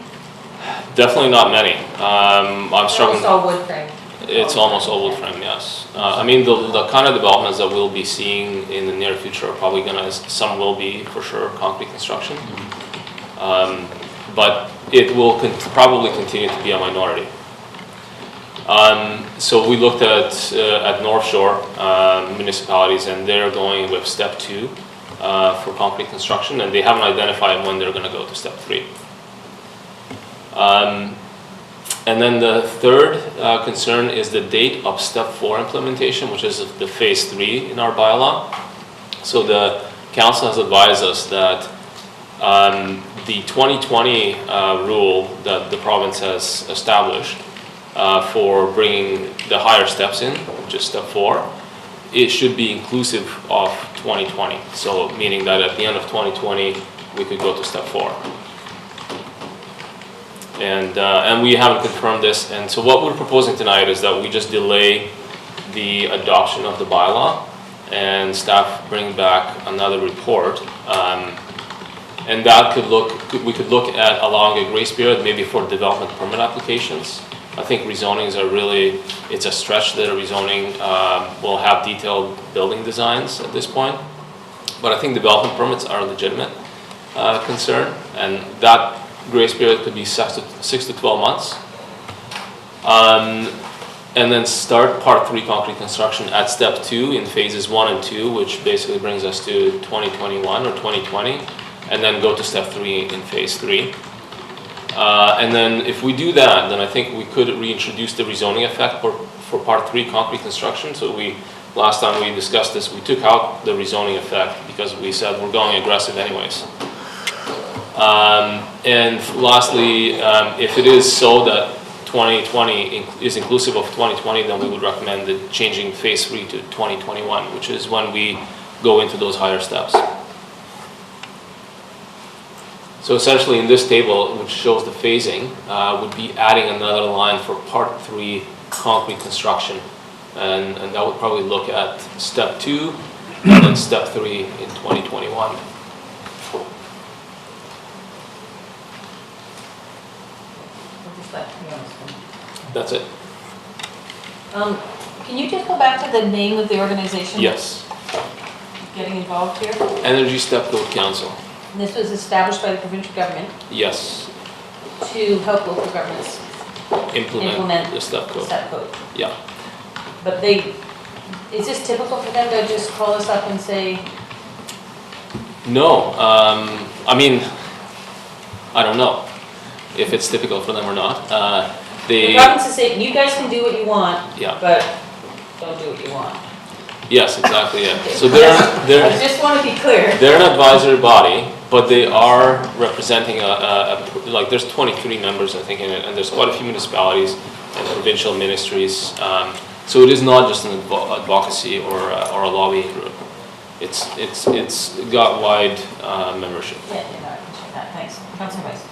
[SPEAKER 4] Definitely not many. I'm struggling.
[SPEAKER 1] It's all wood frame.
[SPEAKER 4] It's almost all wood frame, yes. I mean, the kind of developments that we'll be seeing in the near future are probably some will be for sure concrete construction. But it will probably continue to be a minority. So we looked at North Shore municipalities, and they're going with step 2 for concrete construction, and they haven't identified when they're going to go to step 3. And then the third concern is the date of step 4 implementation, which is the phase 3 in our bylaw. So the council has advised us that the 2020 rule that the province has established for bringing the higher steps in, which is step 4, it should be inclusive of 2020. So meaning that at the end of 2020, we could go to step 4. And we haven't confirmed this. And so what we're proposing tonight is that we just delay the adoption of the bylaw and staff bring back another report. And that we could look at allowing a grace period maybe for development permit applications. I think rezonings are really, it's a stretch that a rezoning will have detailed building designs at this point. But I think development permits are a legitimate concern, and that grace period could be 6 to 12 months. And then start part 3 concrete construction at step 2 in phases 1 and 2, which basically brings us to 2021 or 2020, and then go to step 3 in phase 3. And then if we do that, then I think we could reintroduce the rezoning effect for part 3 concrete construction. So last time we discussed this, we took out the rezoning effect because we said we're going aggressive anyways. And lastly, if it is so that 2020 is inclusive of 2020, then we would recommend changing phase 3 to 2021, which is when we go into those higher steps. So essentially in this table, which shows the phasing, would be adding another line for part 3 concrete construction. And that would probably look at step 2 and then step 3 in 2021. That's it.
[SPEAKER 1] Can you just go back to the name of the organization?
[SPEAKER 4] Yes.
[SPEAKER 1] Getting involved here?
[SPEAKER 4] Energy Step Code Council.
[SPEAKER 1] And this was established by the provincial government
[SPEAKER 4] Yes.
[SPEAKER 1] to help local governments
[SPEAKER 4] Implement the step code.
[SPEAKER 1] step code.
[SPEAKER 4] Yeah.
[SPEAKER 1] But is this typical for them to just call us up and say,
[SPEAKER 4] No. I mean, I don't know if it's typical for them or not.
[SPEAKER 1] the province is saying, you guys can do what you want,
[SPEAKER 4] Yeah.
[SPEAKER 1] but don't do what you want.
[SPEAKER 4] Yes, exactly. Yeah.
[SPEAKER 1] Okay.
[SPEAKER 4] So
[SPEAKER 1] I just want to be clear.
[SPEAKER 4] they're an advisory body, but they are representing like there's 23 members I think in it, and there's quite a few municipalities and provincial ministries. So it is not just an advocacy or a lobbying group. It's got wide membership.
[SPEAKER 1] Yeah, no, I can check that. Thanks. Councilor Weiss.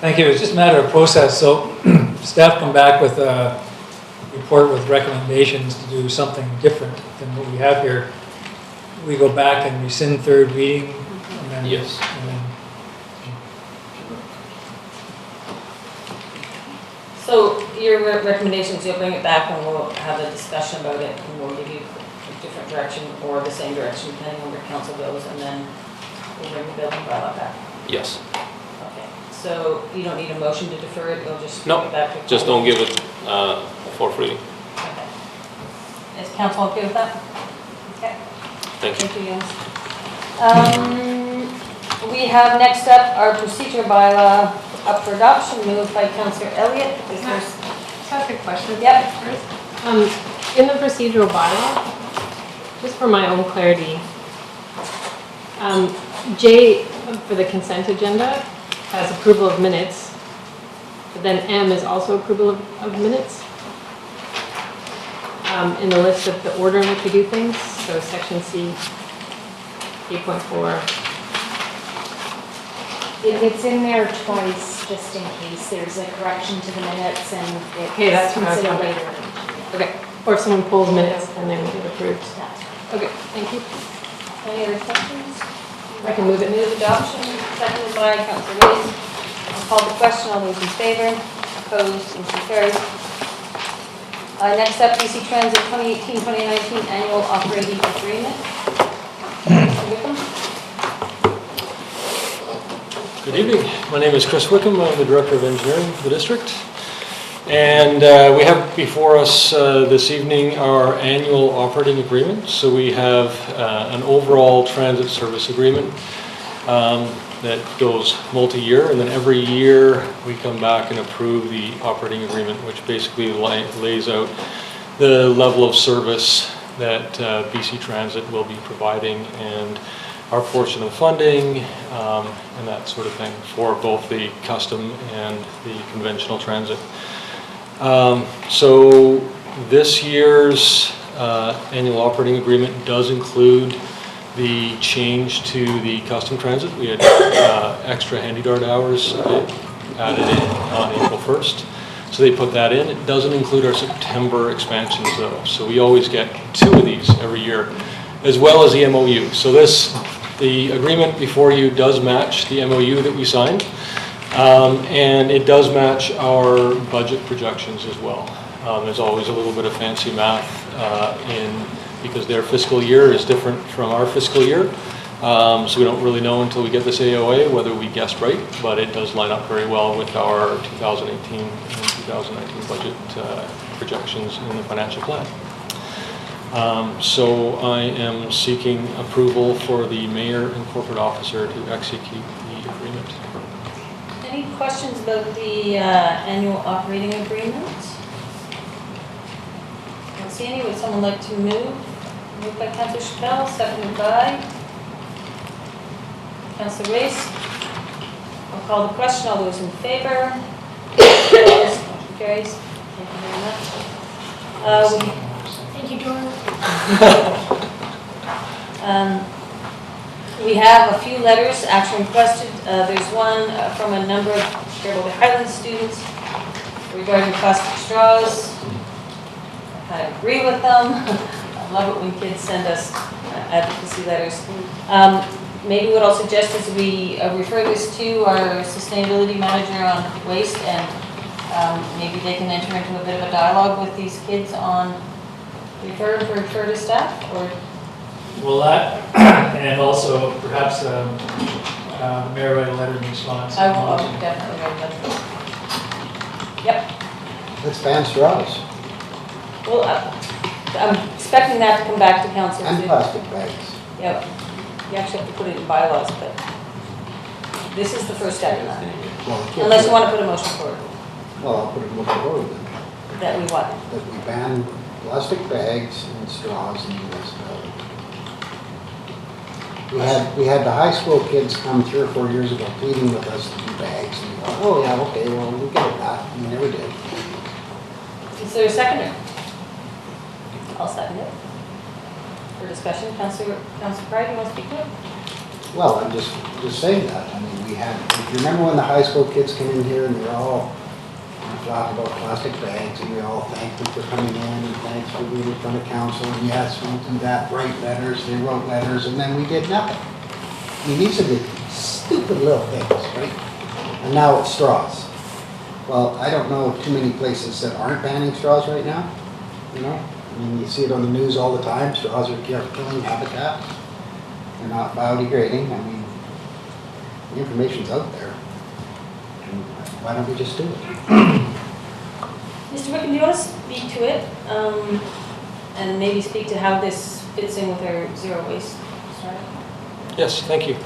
[SPEAKER 6] Thank you. It's just a matter of process. So staff come back with a report with recommendations to do something different than what we have here. We go back and rescind third reading. And then,
[SPEAKER 4] Yes.
[SPEAKER 6] and then,
[SPEAKER 1] So your recommendations, you'll bring it back and we'll have a discussion about it and we'll give you a different direction or the same direction depending on where council goes, and then we'll bring the building bylaw back.
[SPEAKER 4] Yes.
[SPEAKER 1] Okay, so you don't need a motion to defer it, you'll just
[SPEAKER 4] No,
[SPEAKER 1] bring it back to.
[SPEAKER 4] just don't give it fourth reading.
[SPEAKER 1] Okay. Yes, council okay with that? Okay.
[SPEAKER 4] Thank you.
[SPEAKER 1] Thank you, Jens. We have next up our procedure bylaw up for adoption, moved by Councillor Elliott. Is there?
[SPEAKER 8] Just ask a question.
[SPEAKER 1] Yep.
[SPEAKER 8] In the procedural bylaw, just for my own clarity, J for the consent agenda has approval of minutes, but then M is also approval of minutes in the list of the order in which we do things. So section C, 8.4.
[SPEAKER 10] It's in there twice, just in case there's a correction to the minutes and
[SPEAKER 8] Okay, that's
[SPEAKER 10] it's
[SPEAKER 8] what I was
[SPEAKER 10] considered
[SPEAKER 8] wondering.
[SPEAKER 10] later.
[SPEAKER 8] Okay, or if someone pulls minutes and they will get approved.
[SPEAKER 10] That's
[SPEAKER 8] Okay, thank you.
[SPEAKER 1] Any other questions?
[SPEAKER 8] I can move it.
[SPEAKER 1] Move adoption, seconded by Councillor Rees. I'll call the question. All those in favor? Opposed? Motion carries. Next up, BC Transit 2018-2019 Annual Operating Agreement. Mr. Wickham?
[SPEAKER 13] Good evening. My name is Chris Wickham. I'm the Director of Engineering for the district. And we have before us this evening our annual operating agreement. So we have an overall transit service agreement that goes multi-year, and then every year we come back and approve the operating agreement, which basically lays out the level of service that BC Transit will be providing and our portion of funding and that sort of thing for both the custom and the conventional transit. So this year's annual operating agreement does include the change to the custom transit. We had extra handy dart hours added in on April 1st. So they put that in. It doesn't include our September expansions though. So we always get 2 of these every year, as well as the MOU. So the agreement before you does match the MOU that we signed. And it does match our budget projections as well. There's always a little bit of fancy math because their fiscal year is different from our fiscal year. So we don't really know until we get this AOA whether we guessed right, but it does line up very well with our 2018 and 2019 budget projections in the financial plan. So I am seeking approval for the mayor and corporate officer to execute the agreement.
[SPEAKER 1] Any questions about the annual operating agreement? Don't see any. Would someone like to move? Moved by Councillor Chappelle, seconded by Councillor Rees. I'll call the question. All those in favor? Opposed? Motion carries. Thank you very much.
[SPEAKER 5] Thank you, Dora.
[SPEAKER 1] We have a few letters action requested. There's one from a number of Fairfield Highlands students regarding plastic straws. I kind of agree with them. I love it when kids send us advocacy letters. Maybe what I'll suggest is we refer this to our sustainability manager on waste, and maybe they can enter into a bit of a dialogue with these kids on refer to staff, or
[SPEAKER 6] Well, that, and also perhaps Mayor write a letter in response.
[SPEAKER 1] I will definitely write that. Yep.
[SPEAKER 3] Let's ban straws
[SPEAKER 1] Well, I'm expecting that to come back to council
[SPEAKER 3] and
[SPEAKER 1] too.
[SPEAKER 3] plastic bags.
[SPEAKER 1] Yep. You actually have to put it in bylaws, but this is the first step in that.
[SPEAKER 3] Well,
[SPEAKER 1] Unless you want to put a motion forward
[SPEAKER 3] Well, I'll put it in forward then,
[SPEAKER 1] that we want.
[SPEAKER 3] that we ban plastic bags and straws in the municipality. We had the high school kids come 3 or 4 years ago pleading with us to do bags, and we thought, oh yeah, okay, well, we'll get it that. We never did.
[SPEAKER 1] Is there a seconder? I'll second it. For discussion, Councillor Pride, you want to speak to it?
[SPEAKER 3] Well, I'm just saying that. I mean, we had, if you remember when the high school kids came in here and they were all talking about plastic bags, and we all thanked them for coming in, and thanks for being in front of council, and yes, we'll do that, write letters, they wrote letters, and then we did nothing. I mean, these are the stupid little things, right? And now it's straws. Well, I don't know too many places that aren't banning straws right now, you know? I mean, you see it on the news all the time, straws are killing habitats. They're not biodegrading. I mean, the information's out there. And why don't we just do it?
[SPEAKER 1] Mr. Wickham, do you want to speak to it? and maybe speak to how this fits in with our zero waste strategy?
[SPEAKER 13] Yes, thank you.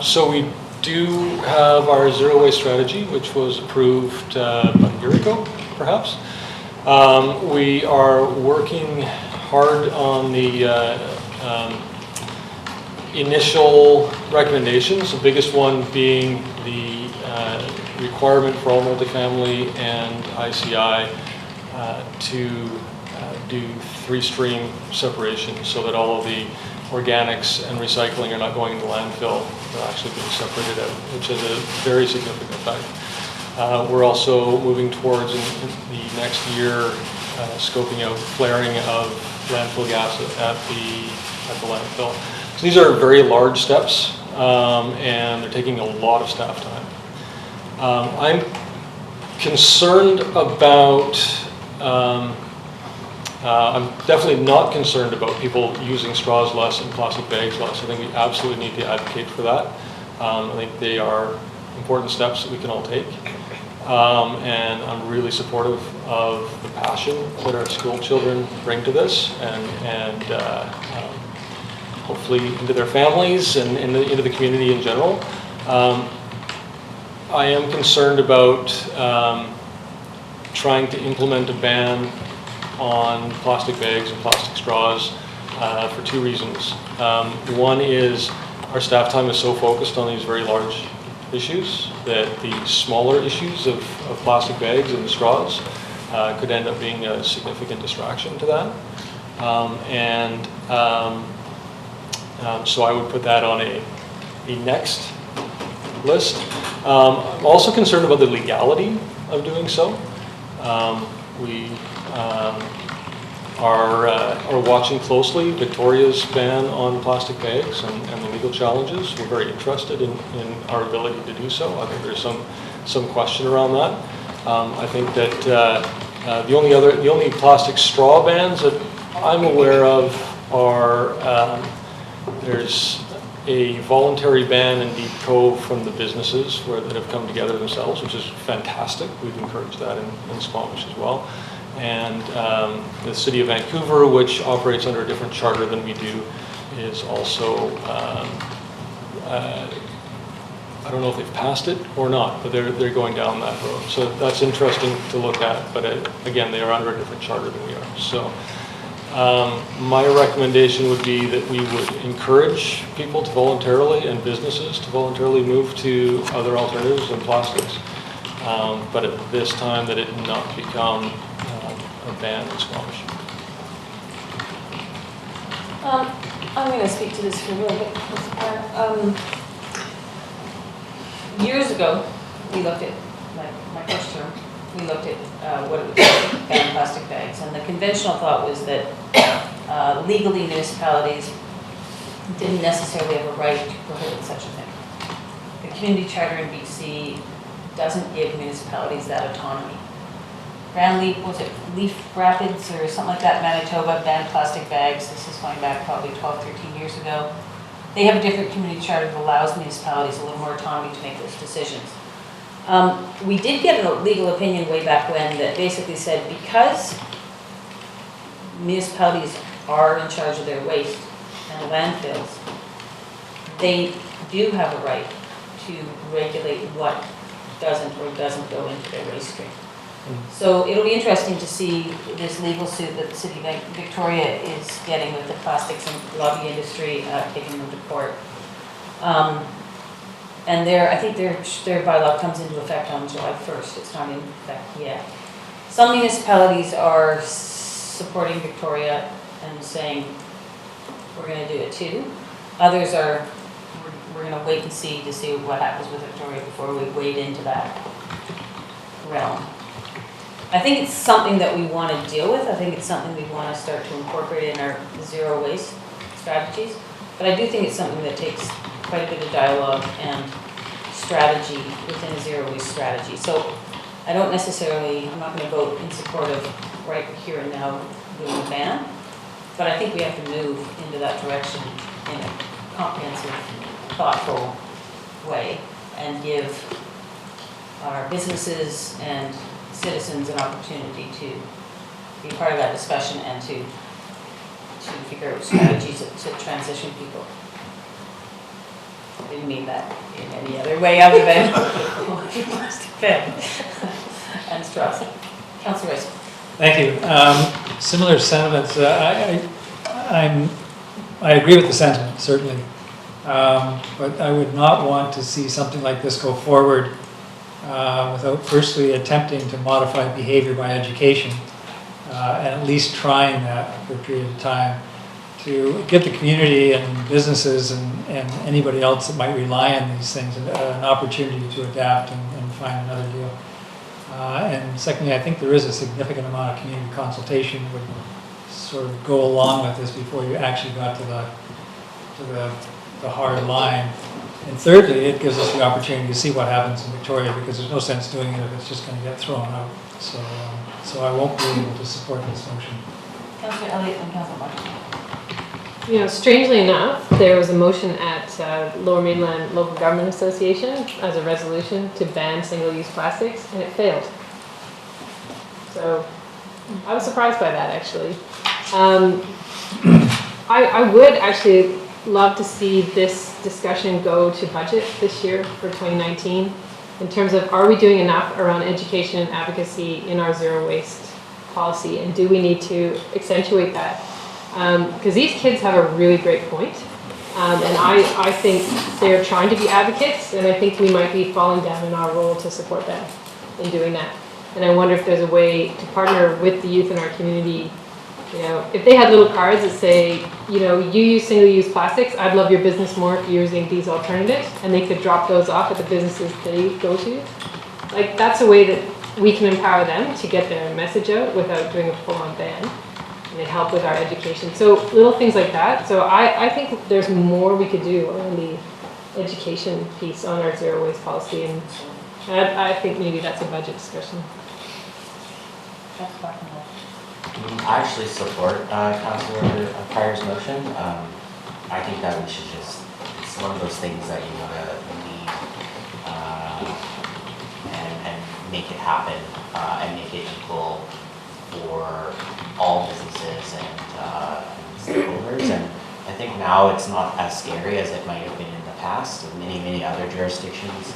[SPEAKER 13] So we do have our zero waste strategy, which was approved about a year ago, perhaps. We are working hard on the initial recommendations, the biggest one being the requirement for all multifamily and ICI to do 3-stream separation so that all of the organics and recycling are not going into landfill. They're actually being separated out, which has a very significant effect. We're also moving towards in the next year scoping out flaring of landfill gas at the landfill. So these are very large steps, and they're taking a lot of staff time. I'm concerned about, I'm definitely not concerned about people using straws less and plastic bags less. I think we absolutely need to advocate for that. I think they are important steps that we can all take. And I'm really supportive of the passion that our school children bring to this, and hopefully into their families and into the community in general. I am concerned about trying to implement a ban on plastic bags and plastic straws for 2 reasons. One is our staff time is so focused on these very large issues that the smaller issues of plastic bags and straws could end up being a significant distraction to that. So I would put that on a next list. I'm also concerned about the legality of doing so. We are watching closely Victoria's ban on plastic bags and the legal challenges. We're very interested in our ability to do so. I think there's some question around that. I think that the only plastic straw bans that I'm aware of are there's a voluntary ban in Deep Cove from the businesses that have come together themselves, which is fantastic. We've encouraged that in Squamish as well. And the City of Vancouver, which operates under a different charter than we do, is also, I don't know if they've passed it or not, but they're going down that road. So that's interesting to look at, but again, they are under a different charter than we are. So my recommendation would be that we would encourage people to voluntarily and businesses to voluntarily move to other alternatives than plastics, but at this time that it not become a ban in Squamish.
[SPEAKER 1] I'm going to speak to this for a little bit. Years ago, we looked at, like my first term, we looked at what it would take to ban plastic bags, and the conventional thought was that legally municipalities didn't necessarily have a right to prohibit such a thing. The community charter in BC doesn't give municipalities that autonomy. Grand Leap, was it Leaf Rapids or something like that, Manitoba banned plastic bags. This is going back probably 12, 13 years ago. They have a different community charter that allows municipalities a little more autonomy to make those decisions. We did get a legal opinion way back when that basically said because municipalities are in charge of their waste and landfills, they do have a right to regulate what doesn't or doesn't go into their waste stream. So it'll be interesting to see this legal suit that the City of Victoria is getting with the plastics and lobby industry, taking them to court. And I think their bylaw comes into effect on July 1st. It's not in effect yet. Some municipalities are supporting Victoria and saying, we're going to do it too. Others are, we're going to wait and see to see what happens with Victoria before we wade into that realm. I think it's something that we want to deal with. I think it's something we want to start to incorporate in our zero waste strategies. But I do think it's something that takes quite a bit of dialogue and strategy within a zero waste strategy. So I don't necessarily, I'm not going to vote in support of right here and now doing a ban, but I think we have to move into that direction in a comprehensive, thoughtful way and give our businesses and citizens an opportunity to be part of that discussion and to to figure out strategies to transition people. I didn't mean that in any other way other than what you must have been. And stress. Councillor Rice.
[SPEAKER 6] Thank you. Similar sentiments. I agree with the sentiment, certainly. But I would not want to see something like this go forward without firstly attempting to modify behavior by education, and at least trying that for a period of time to give the community and businesses and anybody else that might rely on these things an opportunity to adapt and find another deal. And secondly, I think there is a significant amount of community consultation that would sort of go along with this before you actually got to the hard line. And thirdly, it gives us the opportunity to see what happens in Victoria, because there's no sense doing it if it's just going to get thrown out. So I won't be able to support this motion.
[SPEAKER 1] Councillor Elliott and Councillor Martin.
[SPEAKER 8] You know, strangely enough, there was a motion at Lower Mainland Local Government Association as a resolution to ban single-use plastics, and it failed. So I was surprised by that, actually. I would actually love to see this discussion go to budget this year for 2019 in terms of, are we doing enough around education and advocacy in our zero waste policy, and do we need to accentuate that? Because these kids have a really great point. And I think they're trying to be advocates, and I think we might be falling down in our role to support them in doing that. And I wonder if there's a way to partner with the youth in our community. You know, if they had little cards that say, you know, you use single-use plastics, I'd love your business more if you're using these alternatives, and they could drop those off at the businesses they go to. Like, that's a way that we can empower them to get their message out without doing a full-on ban. And it help with our education. So little things like that. So I think there's more we could do around the education piece on our zero waste policy, and I think maybe that's a budget discussion.
[SPEAKER 9] I actually support Councillor Pryor's motion. I think that we should just, it's one of those things that you want to lead and make it happen and make it equal for all businesses and stakeholders. And I think now it's not as scary as it might have been in the past. Many other jurisdictions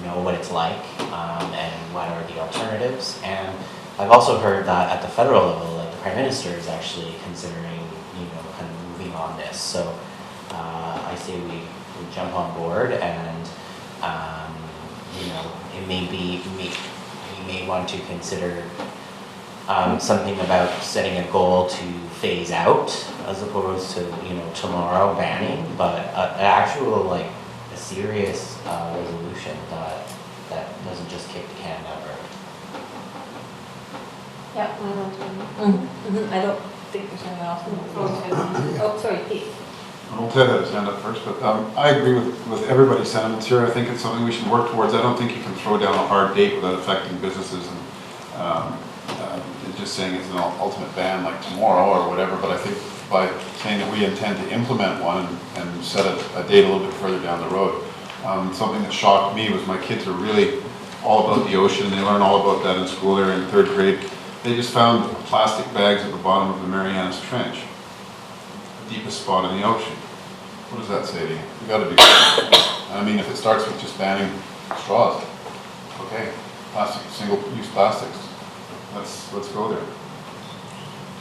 [SPEAKER 9] know what it's like and what are the alternatives. And I've also heard that at the federal level, like the Prime Minister is actually considering, you know, kind of moving on this. So I say we jump on board, and you know, it may be we may want to consider something about setting a goal to phase out as opposed to, you know, tomorrow banning, but an actual, like, a serious resolution that doesn't just kick the can down the road.
[SPEAKER 1] Yeah. I don't think there's anyone else. Oh, sorry, Pete.
[SPEAKER 7] Ted had his hand up first, but I agree with everybody's sentiments here. I think it's something we should work towards. I don't think you can throw down a hard date without affecting businesses and just saying it's an ultimate ban like tomorrow or whatever, but I think by saying that we intend to implement one and set a date a little bit further down the road. Something that shocked me was my kids are really all about the ocean. They learn all about that in school. They're in 3rd grade. They just found plastic bags at the bottom of the Marianas Trench, the deepest spot in the ocean. What does that say to you? You got to be. I mean, if it starts with just banning straws, okay, plastic, single-use plastics. Let's go there.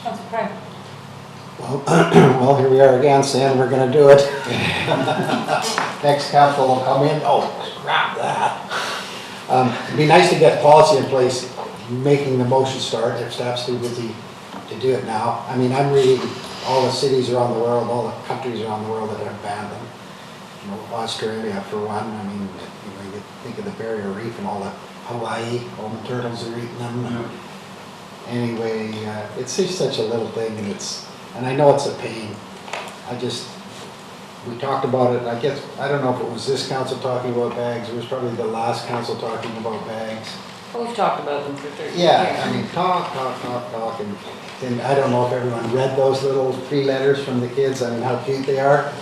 [SPEAKER 1] Councillor Pryor.
[SPEAKER 3] Well, here we are again saying we're going to do it. Next council will come in. Oh, scrap that. It'd be nice to get policy in place, making the motion start if staff's too busy to do it now. I mean, I'm reading all the cities around the world, all the countries around the world that have banned them. You know, Australia for one. I mean, you think of the Barrier Reef and all the Hawaii, all the turtles are eating them.
[SPEAKER 7] Yeah.
[SPEAKER 3] Anyway, it's just such a little thing, and I know it's a pain. We talked about it, I don't know if it was this council talking about bags, it was probably the last council talking about bags.
[SPEAKER 1] Well, we've talked about them for 30 years.
[SPEAKER 3] Yeah, I mean, talk, and I don't know if everyone read those little 3 letters from the kids, I mean, how cute they are.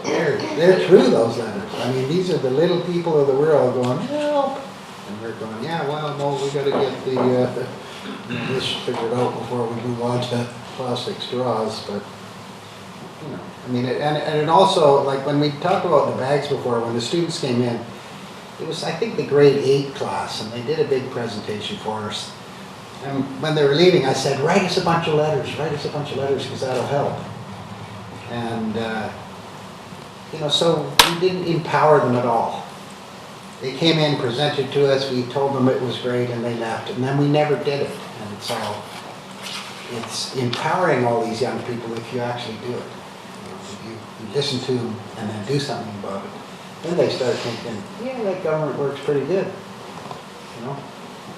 [SPEAKER 3] They're true, those letters. I mean, these are the little people of the world going, help! And we're going, yeah, well, no, we gotta get this figured out before we move on to plastic straws, but, you know, I mean, and it also, like, when we talked about the bags before, when the students came in, it was, I think, the grade 8 class, and they did a big presentation for us. And when they were leaving, I said, write us a bunch of letters, because that'll help. And, you know, so we didn't empower them at all. They came in, presented to us, we told them it was great, and they left. And then we never did it. And so it's empowering all these young people if you actually do it. You listen to them and then do something about it. Then they start thinking, yeah, that government works pretty good. You know?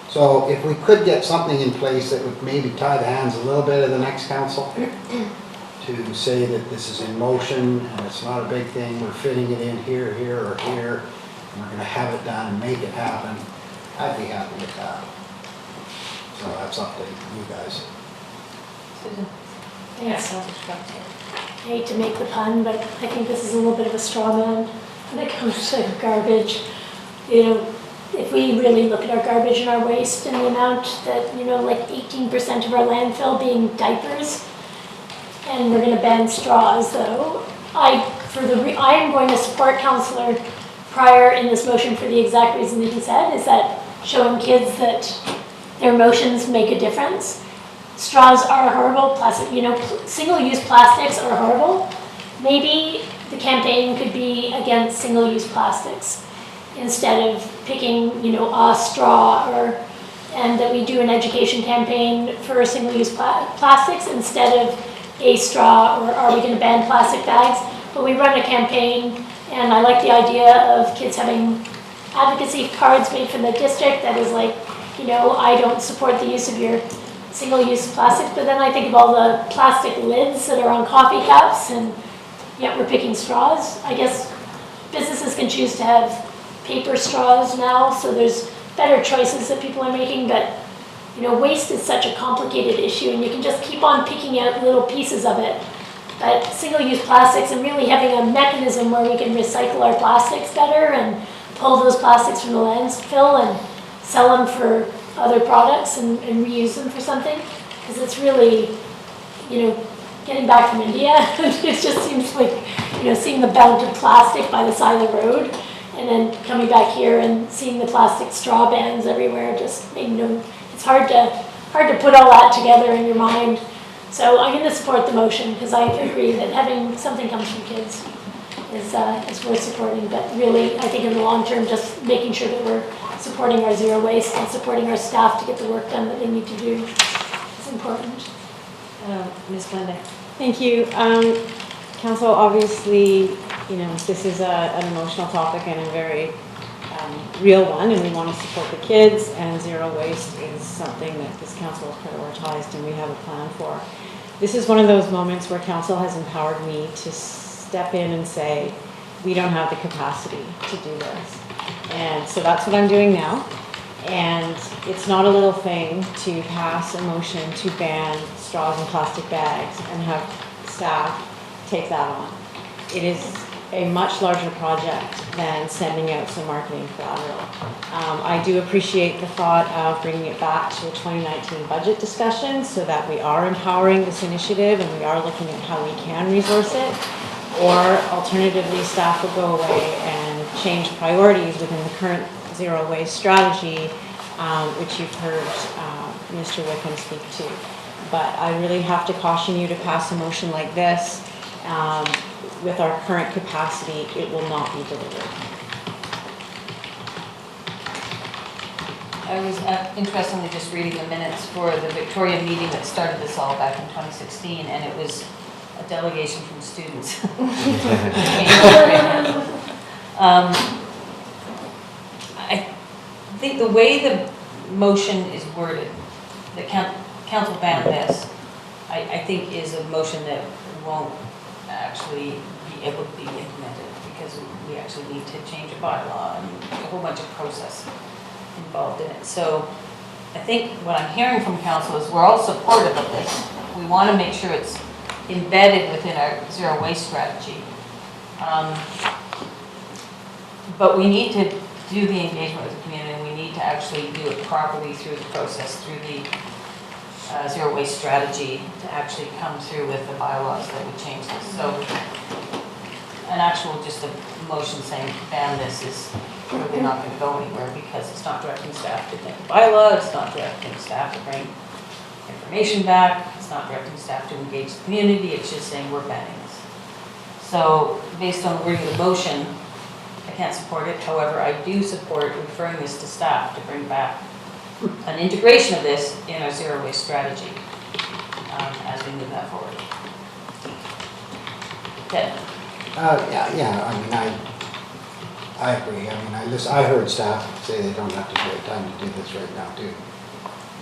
[SPEAKER 3] So if we could get something in place that would maybe tie the hands a little bit of the next council to say that this is in motion and it's not a big thing, we're fitting it in here, here, or here, and we're going to have it done and make it happen, I'd be happy with that. So that's up to you guys.
[SPEAKER 1] Susan?
[SPEAKER 5] Thanks.
[SPEAKER 1] Yeah.
[SPEAKER 5] I hate to make the pun, but I think this is a little bit of a straw man when it comes to garbage. You know, if we really look at our garbage and our waste and the amount that, you know, like 18% of our landfill being diapers, and we're going to ban straws, though, I am going to support Councillor Pryor in this motion for the exact reason that he said, is that showing kids that their emotions make a difference. Straws are horrible, plastic, you know, single-use plastics are horrible. Maybe the campaign could be against single-use plastics instead of picking, you know, a straw, and that we do an education campaign for single-use plastics instead of a straw, or are we going to ban plastic bags? But we run a campaign, and I like the idea of kids having advocacy cards made for the district that is like, you know, I don't support the use of your single-use plastic, but then I think of all the plastic lids that are on coffee cups, and yet we're picking straws. I guess businesses can choose to have paper straws now, so there's better choices that people are making, but you know, waste is such a complicated issue, and you can just keep on picking out little pieces of it. But single-use plastics, and really having a mechanism where we can recycle our plastics better and pull those plastics from the landfill and sell them for other products and reuse them for something, because it's really, you know, getting back from India, it just seems like, you know, seeing the bounty of plastic by the side of the road, and then coming back here and seeing the plastic straw bans everywhere just made no. It's hard to put all that together in your mind. So I'm going to support the motion because I agree that having something comes from kids is worth supporting. But really, I think in the long term, just making sure that we're supporting our zero waste and supporting our staff to get the work done that they need to do is important.
[SPEAKER 1] Ms. Glenda.
[SPEAKER 10] Thank you. Council, obviously, you know, this is an emotional topic and a very real one, and we want to support the kids, and zero waste is something that this council has prioritized and we have a plan for. This is one of those moments where council has empowered me to step in and say, we don't have the capacity to do this. And so that's what I'm doing now. And it's not a little thing to pass a motion to ban straws and plastic bags and have staff take that on. It is a much larger project than sending out some marketing collateral. I do appreciate the thought of bringing it back to a 2019 budget discussion so that we are empowering this initiative and we are looking at how we can resource it. Or alternatively, staff will go away and change priorities within the current zero waste strategy, which you've heard Mr. Wickham speak to. But I really have to caution you to pass a motion like this. With our current capacity, it will not be delivered.
[SPEAKER 1] I was interestingly just reading the minutes for the Victoria meeting that started this all back in 2016, and it was a delegation from students. I think the way the motion is worded, that council ban this, I think is a motion that won't actually be able to be implemented, because we actually need to change a bylaw and a whole bunch of process involved in it. So I think what I'm hearing from council is we're all supportive of this. We want to make sure it's embedded within our zero waste strategy. But we need to do the engagement with the community, and we need to actually do it properly through the process, through the zero waste strategy to actually come through with the bylaws that would change this. So an actual, just a motion saying ban this is probably not going to go anywhere because it's not directing staff to think bylaw, it's not directing staff to bring information back, it's not directing staff to engage the community, it's just saying we're banning this. So based on the wording of the motion, I can't support it. However, I do support referring this to staff to bring back an integration of this in our zero waste strategy as we move that forward. Okay.
[SPEAKER 3] Yeah, I mean, I agree. I mean, I heard staff say they don't have to take time to do this right now too.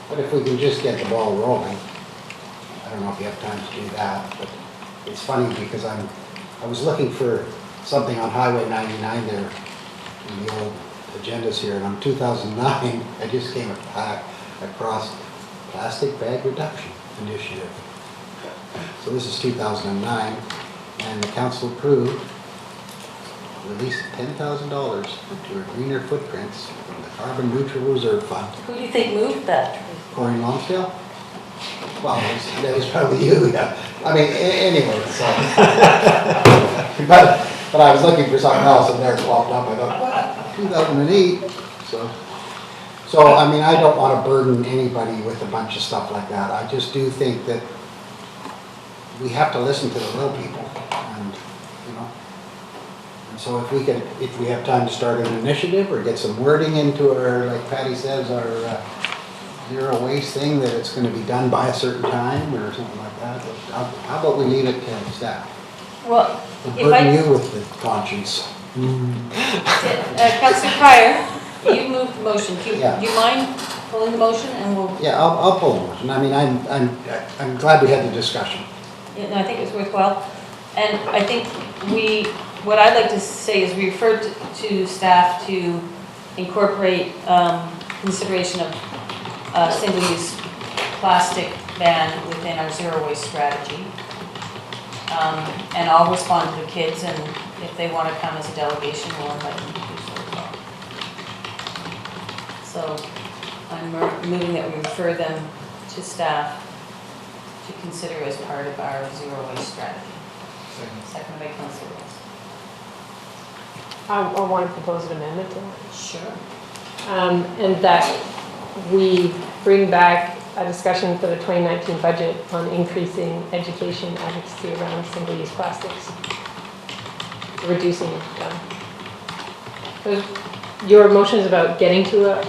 [SPEAKER 3] But if we can just get the ball rolling, I don't know if you have time to do that, but it's funny because I was looking for something on Highway 99 there in the old agendas here, and on 2009, I just came across Plastic Bag Reduction Initiative. So this is 2009, and the council approved release of $10,000 to a greener footprints from the Carbon Neutral Reserve Fund.
[SPEAKER 1] Who do you think moved that?
[SPEAKER 3] Corey Lonsdale? Well, that was probably you, yeah. I mean, anyway, so. But I was looking for something else and there it popped up. I thought, what? 2008? So I mean, I don't want to burden anybody with a bunch of stuff like that. I just do think that we have to listen to the real people, and you know. And so if we have time to start an initiative or get some wording into our, like Patty says, our zero waste thing, that it's going to be done by a certain time or something like that. How about we leave it to staff?
[SPEAKER 1] Well,
[SPEAKER 3] We'll burden you with the conscience.
[SPEAKER 1] Councillor Pryor, you moved the motion. Do
[SPEAKER 3] Yeah.
[SPEAKER 1] you mind pulling the motion and we'll?
[SPEAKER 3] Yeah, I'll pull the motion. I mean, I'm glad we had the discussion.
[SPEAKER 1] Yeah, no, I think it's worthwhile. And I think what I'd like to say is we referred to staff to incorporate consideration of single-use plastic ban within our zero waste strategy. And I'll respond to the kids, and if they want to come as a delegation, we'll invite them to do so as well. So I'm moving that we refer them to staff to consider as part of our zero waste strategy. Second by Councillor Ross.
[SPEAKER 8] I want to propose an amendment to that.
[SPEAKER 1] Sure.
[SPEAKER 8] And that we bring back a discussion for the 2019 budget on increasing education advocacy around single-use plastics, reducing them. Your motion is about getting to a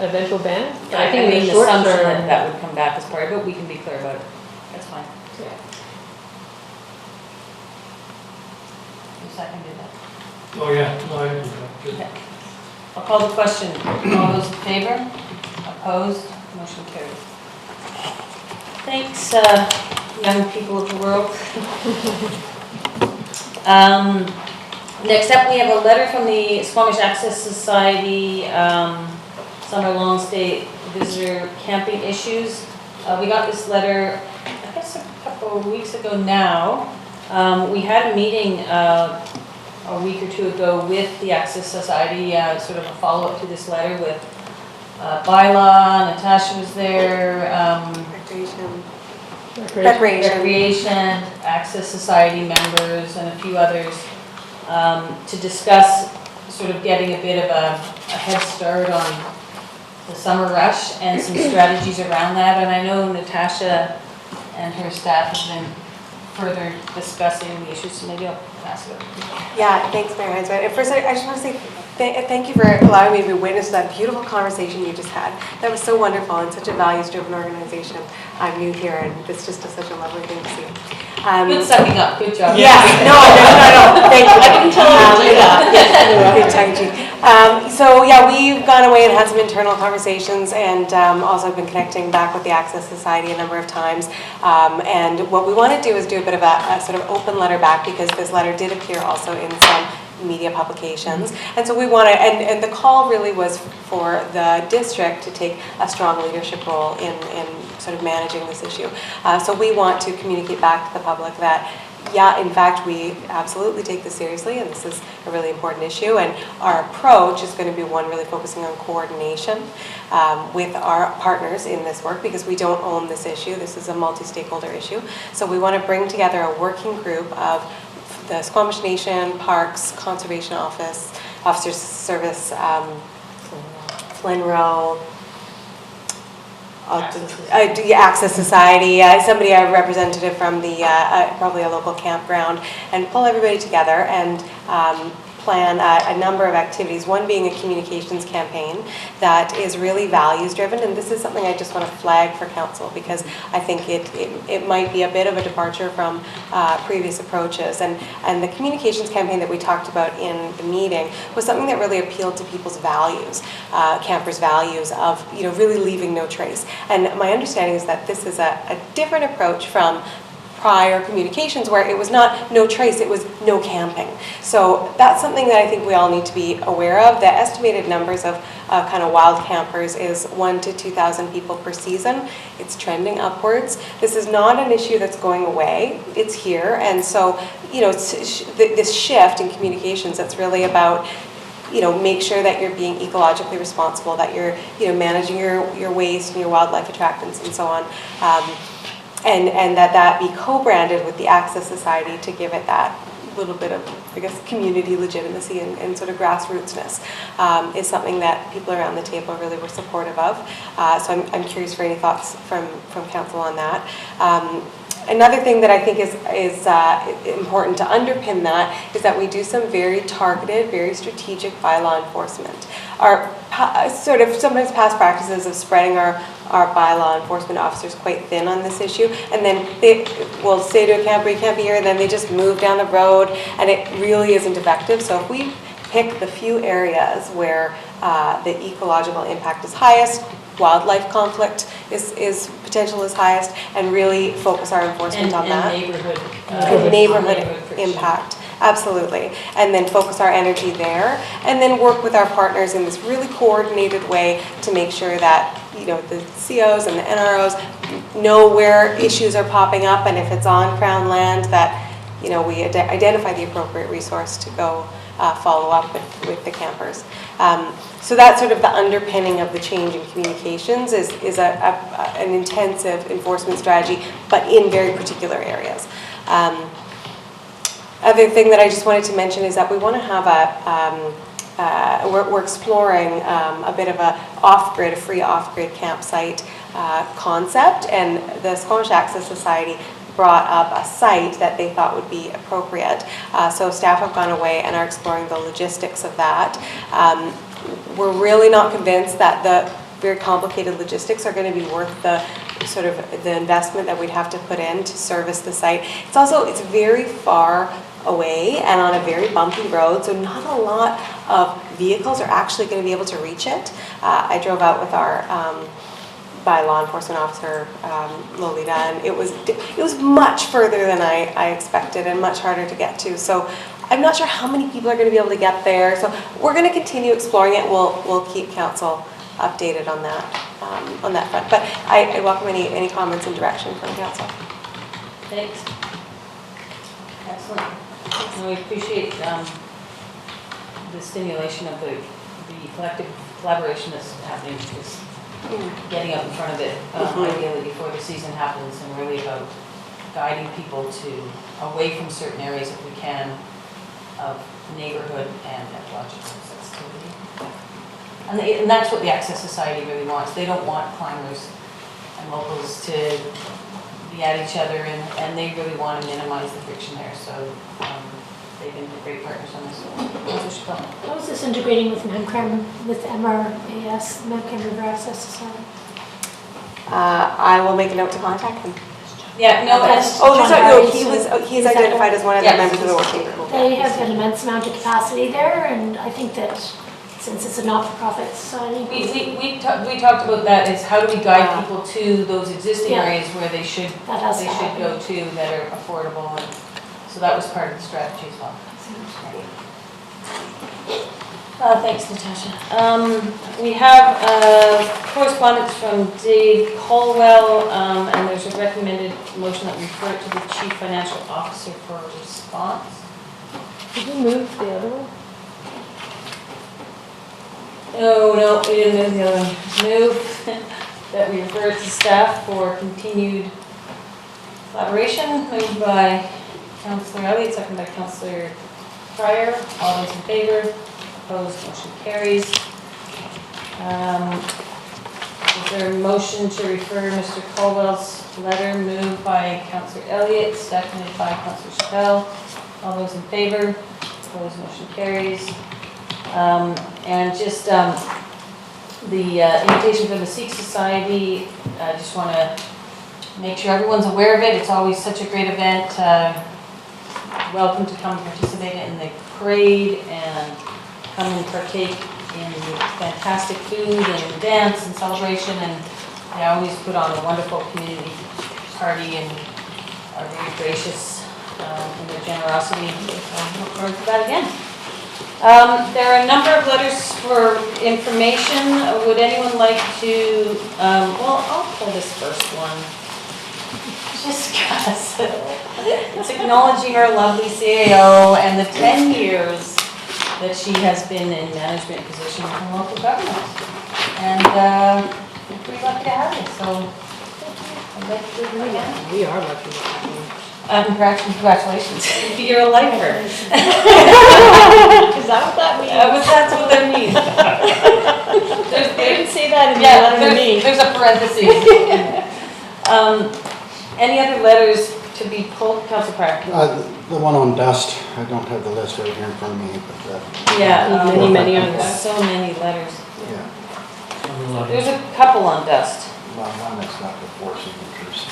[SPEAKER 8] eventual ban?
[SPEAKER 1] Yeah, I think in the short term that would come back as part of it, but we can be clear about it. That's fine.
[SPEAKER 8] Yeah.
[SPEAKER 1] You seconded that.
[SPEAKER 6] Oh, yeah, no, I agree with that.
[SPEAKER 1] Okay. I'll call the question. All those in favor? Opposed? Motion carries. Thanks, young people of the world. Next up, we have a letter from the Squamish Access Society, summer long stay visitor camping issues. We got this letter, I guess a couple of weeks ago now. We had a meeting a week or two ago with the Access Society, sort of a follow-up to this letter with Bylaw, Natasha was there, Recreation, Access Society members, and a few others to discuss sort of getting a bit of a head start on the summer rush and some strategies around that. And I know Natasha and her staff have been further discussing the issues, so maybe I'll pass it over.
[SPEAKER 14] Yeah, thanks, Mayor Hensman. First, I just want to say thank you for allowing me to be witness to that beautiful conversation you just had. That was so wonderful and such a values-driven organization. I'm new here, and it's just such a lovely thing to see.
[SPEAKER 1] Good sucking up, good job.
[SPEAKER 14] Yes, no, thank you.
[SPEAKER 1] I didn't tell her to do that.
[SPEAKER 14] Good tongue-in-cheek. So yeah, we've gone away and had some internal conversations, and also been connecting back with the Access Society a number of times. And what we want to do is do a bit of a sort of open letter back, because this letter did appear also in some media publications. And so we want to, and the call really was for the district to take a strong leadership role in sort of managing this issue. So we want to communicate back to the public that yeah, in fact, we absolutely take this seriously, and this is a really important issue. And our approach is going to be one really focusing on coordination with our partners in this work, because we don't own this issue. This is a multi-stakeholder issue. So we want to bring together a working group of the Squamish Nation, Parks, Conservation Office, Officers Service, Flinro, Access Society, somebody, a representative from the, probably a local campground, and pull everybody together and plan a number of activities, one being a communications campaign that is really values driven. And this is something I just want to flag for council, because I think it might be a bit of a departure from previous approaches. And the communications campaign that we talked about in the meeting was something that really appealed to people's values, campers' values of, you know, really leaving no trace. And my understanding is that this is a different approach from prior communications, where it was not no trace, it was no camping. So that's something that I think we all need to be aware of. The estimated numbers of kind of wild campers is 1,000 to 2,000 people per season. It's trending upwards. This is not an issue that's going away. It's here. And so, you know, this shift in communications, that's really about, you know, make sure that you're being ecologically responsible, that you're, you know, managing your waste and your wildlife attractants and so on. And that be co-branded with the Access Society to give it that little bit of, I guess, community legitimacy and sort of grassrootsness is something that people around the table really were supportive of. So I'm curious for any thoughts from council on that. Another thing that I think is important to underpin that is that we do some very targeted, very strategic bylaw enforcement. Our sort of sometimes past practices of spreading our bylaw enforcement officers quite thin on this issue, and then they will say to a camper, you can't be here, and then they just move down the road, and it really isn't effective. So if we pick the few areas where the ecological impact is highest, wildlife conflict is potential is highest, and really focus our enforcement on that.
[SPEAKER 1] And
[SPEAKER 14] neighborhood impact. Absolutely. And then focus our energy there, and then work with our partners in this really coordinated way to make sure that, you know, the COs and the NROs know where issues are popping up, and if it's on Crown land, that, you know, we identify the appropriate resource to go follow up with the campers. So that's sort of the underpinning of the change in communications is an intensive enforcement strategy, but in very particular areas. Other thing that I just wanted to mention is that we want to have we're exploring a bit of a free off-grid campsite concept, and the Squamish Access Society brought up a site that they thought would be appropriate. So staff have gone away and are exploring the logistics of that. We're really not convinced that the very complicated logistics are going to be worth the sort of the investment that we'd have to put in to service the site. It's very far away and on a very bumpy road, so not a lot of vehicles are actually going to be able to reach it. I drove out with our bylaw enforcement officer, Lolita, and it was much further than I expected and much harder to get to. So I'm not sure how many people are going to be able to get there. So we're going to continue exploring it. We'll keep council updated on that front. But I welcome any comments and direction from council.
[SPEAKER 1] Thanks. Excellent. And we appreciate the stimulation of the collective collaboration that's happening, because getting up in front of it ideally before the season happens, and really about guiding people away from certain areas if we can of neighborhood and ecological sensitivity. And that's what the Access Society really wants. They don't want climbers and locals to be at each other, and they really want to minimize the friction there. So they've been great partners on this.
[SPEAKER 5] How is this integrating with MAMCRAM, with MRAS, MAMCRAM River Access Society?
[SPEAKER 14] I will make a note to contact him.
[SPEAKER 1] Yeah, no, that's...
[SPEAKER 14] He's identified as one of the members of the working group.
[SPEAKER 5] They have an immense amount of capacity there, and I think that since it's a not-for-profit society.
[SPEAKER 1] We talked about that, is how do we guide people to those existing areas where they should go to that are affordable, and so that was part of the strategy as well. Thanks, Natasha. We have correspondence from Dave Colwell, and there's a recommended motion that we refer it to the Chief Financial Officer for a response.
[SPEAKER 8] Did you move the other one?
[SPEAKER 1] No, we didn't move the other one. Move that we refer it to staff for continued collaboration. Moved by Councillor Elliott, second by Councillor Pryor. All those in favor? Opposed, motion carries. Is there a motion to refer Mr. Colwell's letter moved by Councillor Elliott, seconded by Councillor Chappelle? All those in favor? Opposed, motion carries. And just the invitation from the Sikh Society, I just want to make sure everyone's aware of it. It's always such a great event. Welcome to come participate in the parade and come and partake in fantastic food and dance and celebration, and they always put on a wonderful community party and are very gracious in their generosity. I look forward to that again. There are a number of letters for information. Would anyone like to, well, I'll pull this first one. Just because it's acknowledging our lovely CAO and the 10 years that she has been in management position in local government. And we're pretty lucky to have you, so I'd like to do it again.
[SPEAKER 8] We are lucky to have you.
[SPEAKER 1] Congratulations. You're a lifer.
[SPEAKER 10] Is that what that means?
[SPEAKER 1] That's what that means.
[SPEAKER 10] They didn't say that in the
[SPEAKER 1] Yeah,
[SPEAKER 10] letter to me.
[SPEAKER 1] there's a parenthesis. Any other letters to be pulled, Councilor Pryor?
[SPEAKER 3] The one on dust, I don't have the list right here in front of me, but
[SPEAKER 1] Yeah,
[SPEAKER 8] Many on dust.
[SPEAKER 1] so many letters.
[SPEAKER 3] yeah.
[SPEAKER 1] There's a couple on dust.
[SPEAKER 3] Well, one that's got the 4 signatures.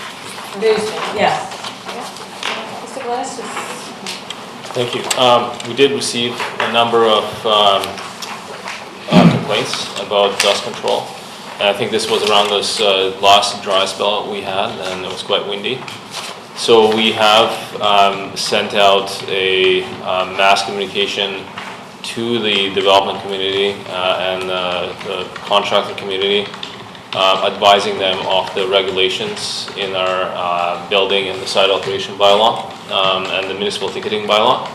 [SPEAKER 1] There's, yeah. Mr. Glennis, just
[SPEAKER 4] Thank you. We did receive a number of complaints about dust control. And I think this was around this last dry spell we had, and it was quite windy. So we have sent out a mass communication to the development community and the contractor community, advising them of the regulations in our building and the site alteration bylaw and the municipal ticketing bylaw,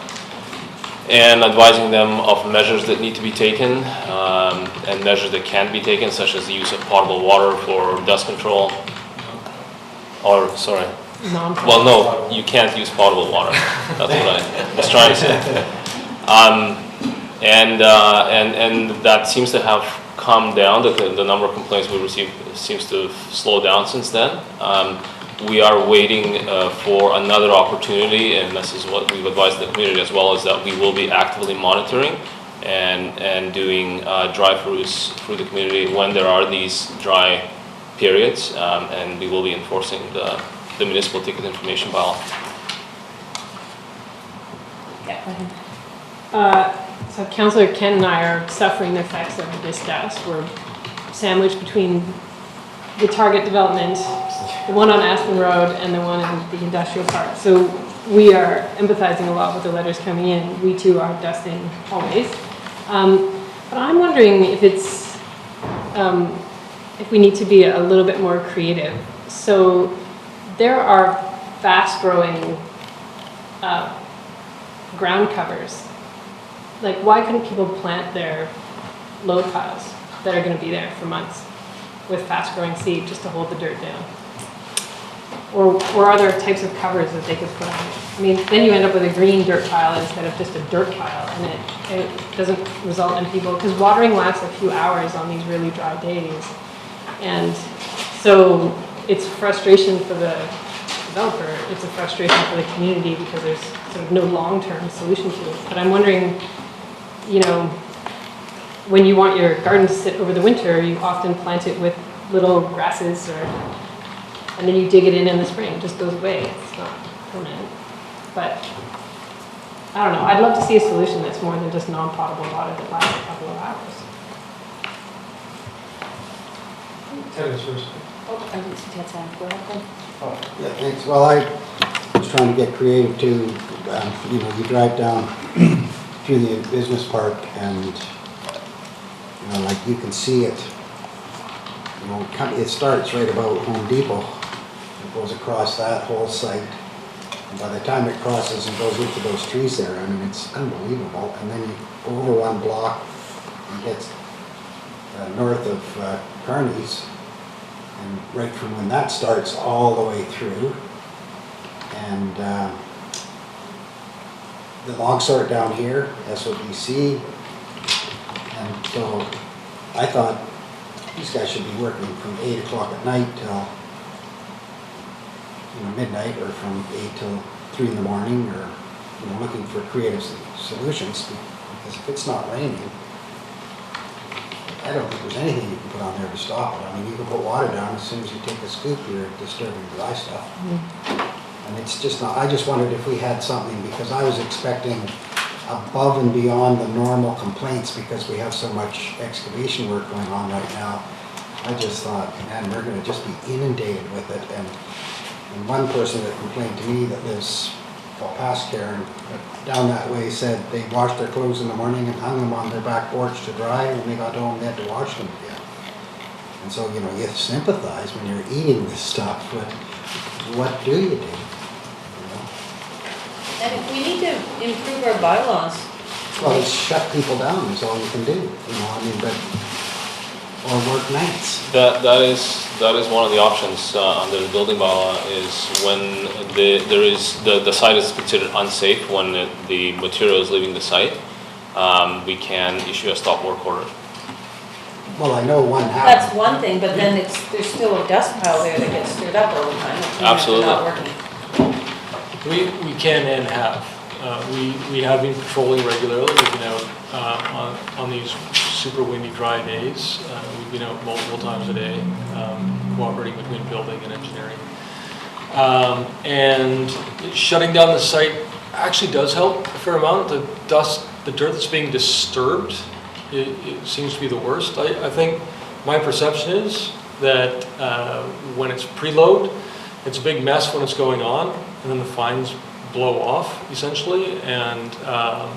[SPEAKER 4] and advising them of measures that need to be taken and measures that can be taken, such as the use of potable water for dust control. Or, sorry. Well, no, you can't use potable water. That's what I was trying to say. And that seems to have calmed down. The number of complaints we received seems to have slowed down since then. We are waiting for another opportunity, and this is what we've advised the community as well, is that we will be actively monitoring and doing drive-throughs through the community when there are these dry periods, and we will be enforcing the municipal ticket information bylaw.
[SPEAKER 1] yeah, go ahead.
[SPEAKER 8] So Councillor Ken and I are suffering the effects of this dust. We're sandwiched between the target development, the one on Aspen Road and the one in the industrial park. So we are empathizing a lot with the letters coming in. We too are dusting always. But I'm wondering if it's, if we need to be a little bit more creative. So there are fast growing ground covers. Like, why couldn't people plant their load piles that are going to be there for months with fast growing seed just to hold the dirt down? Or are there types of covers that they could put on? I mean, then you end up with a green dirt pile instead of just a dirt pile, and it doesn't result in people, because watering lasts a few hours on these really dry days. And so it's frustration for the developer, it's a frustration for the community because there's sort of no long-term solution to it. But I'm wondering, you know, when you want your garden to sit over the winter, you often plant it with little grasses, and then you dig it in the spring. It just goes away. It's not permanent. But I don't know. I'd love to see a solution that's more than just non-potable water that lasts a couple of hours.
[SPEAKER 6] Teddy's first.
[SPEAKER 1] Oh, I didn't see Ted's hand. Go ahead.
[SPEAKER 3] Yeah, thanks. Well, I was trying to get creative too. You know, you drive down to the business park and like you can see it, it starts right about Home Depot. It goes across that whole site. And by the time it crosses and goes into those trees there, I mean, it's unbelievable. And then you go over one block and get north of Kearney's, and right from when that starts all the way through. And the log sort down here, SODC. And so I thought these guys should be working from 8 o'clock at night till midnight, or from 8 till 3 in the morning, or looking for creative solutions. Because if it's not raining, I don't think there's anything you can put on there to stop it. I mean, you can put water down as soon as you take a scoop, you're disturbing dry stuff. And it's just not, I just wondered if we had something, because I was expecting above and beyond the normal complaints, because we have so much excavation work going on right now. I just thought, man, we're gonna just be inundated with it. And one person that complained to me that lives past Karen, down that way, said they washed their clothes in the morning and hung them on their back porch to dry, and when they got home they had to wash them again. And so, you sympathize when you're eating this stuff, but what do you do?
[SPEAKER 1] And if we need to improve our bylaws.
[SPEAKER 3] Well, it's shut people down is all you can do, but, or work nights.
[SPEAKER 4] That is one of the options under the building bylaw, is when the site is considered unsafe, when the material is leaving the site, we can issue a stop work order.
[SPEAKER 3] Well, I know one happened.
[SPEAKER 1] That's one thing, but then there's still a dust pile there that gets stirred up all the time.
[SPEAKER 4] Absolutely.
[SPEAKER 1] Not working.
[SPEAKER 13] We can and have. We have been patrolling regularly. We've been out on these super windy, dry days. We've been out multiple times a day, cooperating between building and engineering. And shutting down the site actually does help a fair amount. The dirt that's being disturbed, it seems to be the worst. I think my perception is that when it's preload, it's a big mess when it's going on, and then the fines blow off essentially. And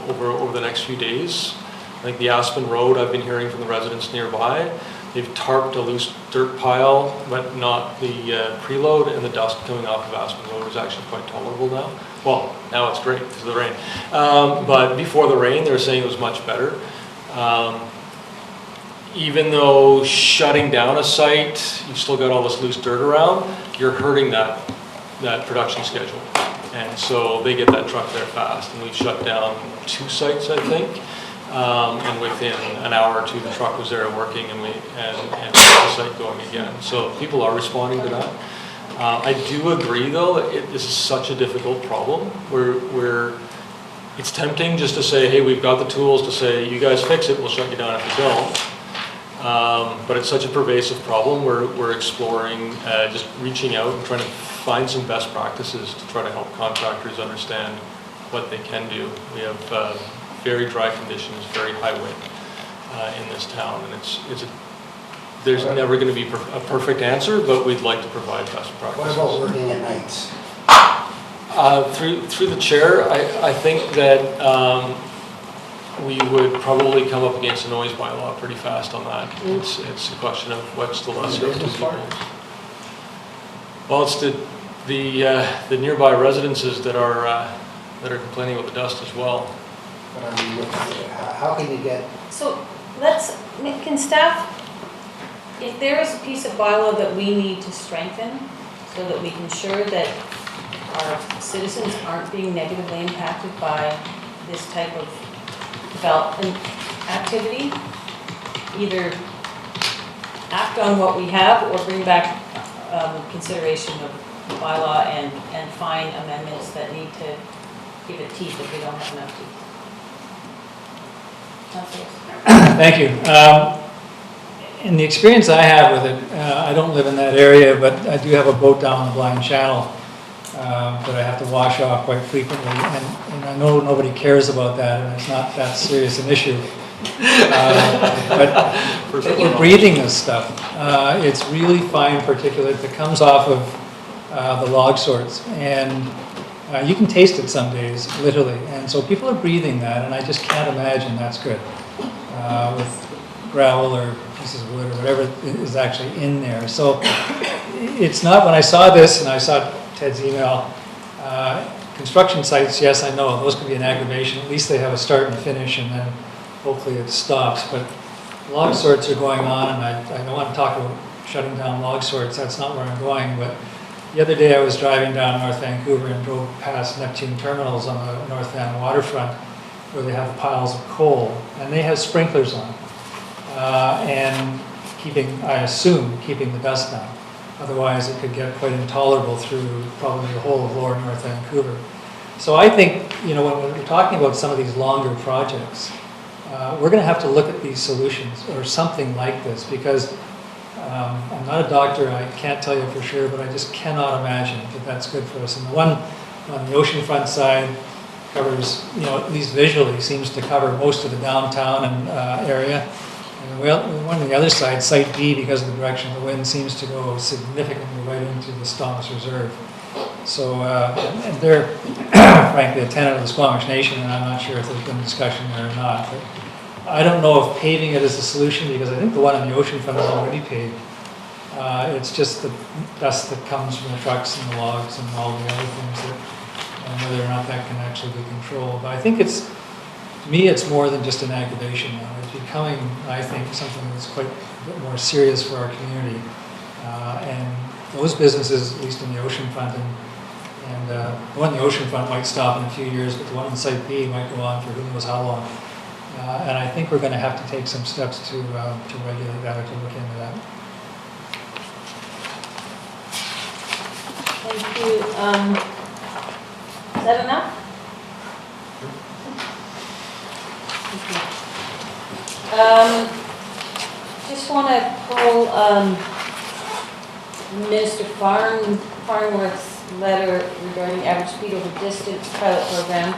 [SPEAKER 13] over the next few days, I think the Aspen Road, I've been hearing from the residents nearby, they've tarped a loose dirt pile, but not the preload, and the dust coming off of Aspen Road is actually quite tolerable now. Well, now it's great because of the rain. But before the rain, they were saying it was much better. Even though shutting down a site, you've still got all this loose dirt around, you're hurting that production schedule. And so they get that truck there fast. And we've shut down 2 sites, I think. And within an hour or 2, the truck was there working, and got the site going again. So people are responding to that. I do agree, though, that this is such a difficult problem where it's tempting just to say, hey, we've got the tools to say, you guys fix it, we'll shut you down if you don't. But it's such a pervasive problem. We're exploring, just reaching out and trying to find some best practices to try to help contractors understand what they can do. We have very dry conditions, very high wind in this town, and there's never going to be a perfect answer, but we'd like to provide best practices.
[SPEAKER 3] What about working at nights?
[SPEAKER 13] Through the chair, I think that we would probably come up against a noise bylaw pretty fast on that. It's a question of what's the lesser of two evils. Well, it's the nearby residences that are complaining about the dust as well.
[SPEAKER 3] But I mean, how can you get?
[SPEAKER 1] So can staff, if there is a piece of bylaw that we need to strengthen so that we can ensure that our citizens aren't being negatively impacted by this type of development activity, either act on what we have or bring back consideration of the bylaw and find amendments that need to give it teeth if we don't have enough teeth.
[SPEAKER 6] Thank you. In the experience I have with it, I don't live in that area, but I do have a boat down the Blind Channel that I have to wash off quite frequently, and I know nobody cares about that, and it's not that serious an issue. But we're breathing this stuff. It's really fine particulate that comes off of the log sorts, and you can taste it some days, literally. And so people are breathing that, and I just can't imagine that's good. With gravel or pieces of wood or whatever is actually in there. So it's not, when I saw this and I saw Ted's email, construction sites, yes, I know, those could be an aggravation. At least they have a start and finish and then hopefully it stops. But log sorts are going on, and I don't want to talk about shutting down log sorts, that's not where I'm going. But the other day I was driving down North Vancouver and drove past Neptune Terminals on the North Van waterfront where they have piles of coal, and they have sprinklers on. And I assume, keeping the dust down. Otherwise, it could get quite intolerable through probably the whole of lower North Vancouver. So I think, when we're talking about some of these longer projects, we're going to have to look at these solutions or something like this, because I'm not a doctor, I can't tell you for sure, but I just cannot imagine that that's good for us. And the one on the oceanfront side covers, at least visually, seems to cover most of the downtown and area. And the one on the other side, Site B, because of the direction of the wind, seems to go significantly right into the Squamish Reserve. So, and they're frankly a tenant of the Squamish Nation, and I'm not sure if there's been discussion there or not. But I don't know if paving it is a solution, because I think the one on the oceanfront is already paved. It's just the dust that comes from the trucks and the logs and all the other things and whether or not that can actually be controlled. But I think to me, it's more than just an aggravation now. It's becoming, I think, something that's quite a bit more serious for our community. And those businesses, at least in the oceanfront, and the one in the oceanfront might stop in a few years, but the one in Site B might go on for who knows how long. And I think we're going to have to take some steps to regulate that or to look into that.
[SPEAKER 1] Thank you. Is that enough? Just want to pull Minister Farnworth's letter regarding average speed over distance pilot program.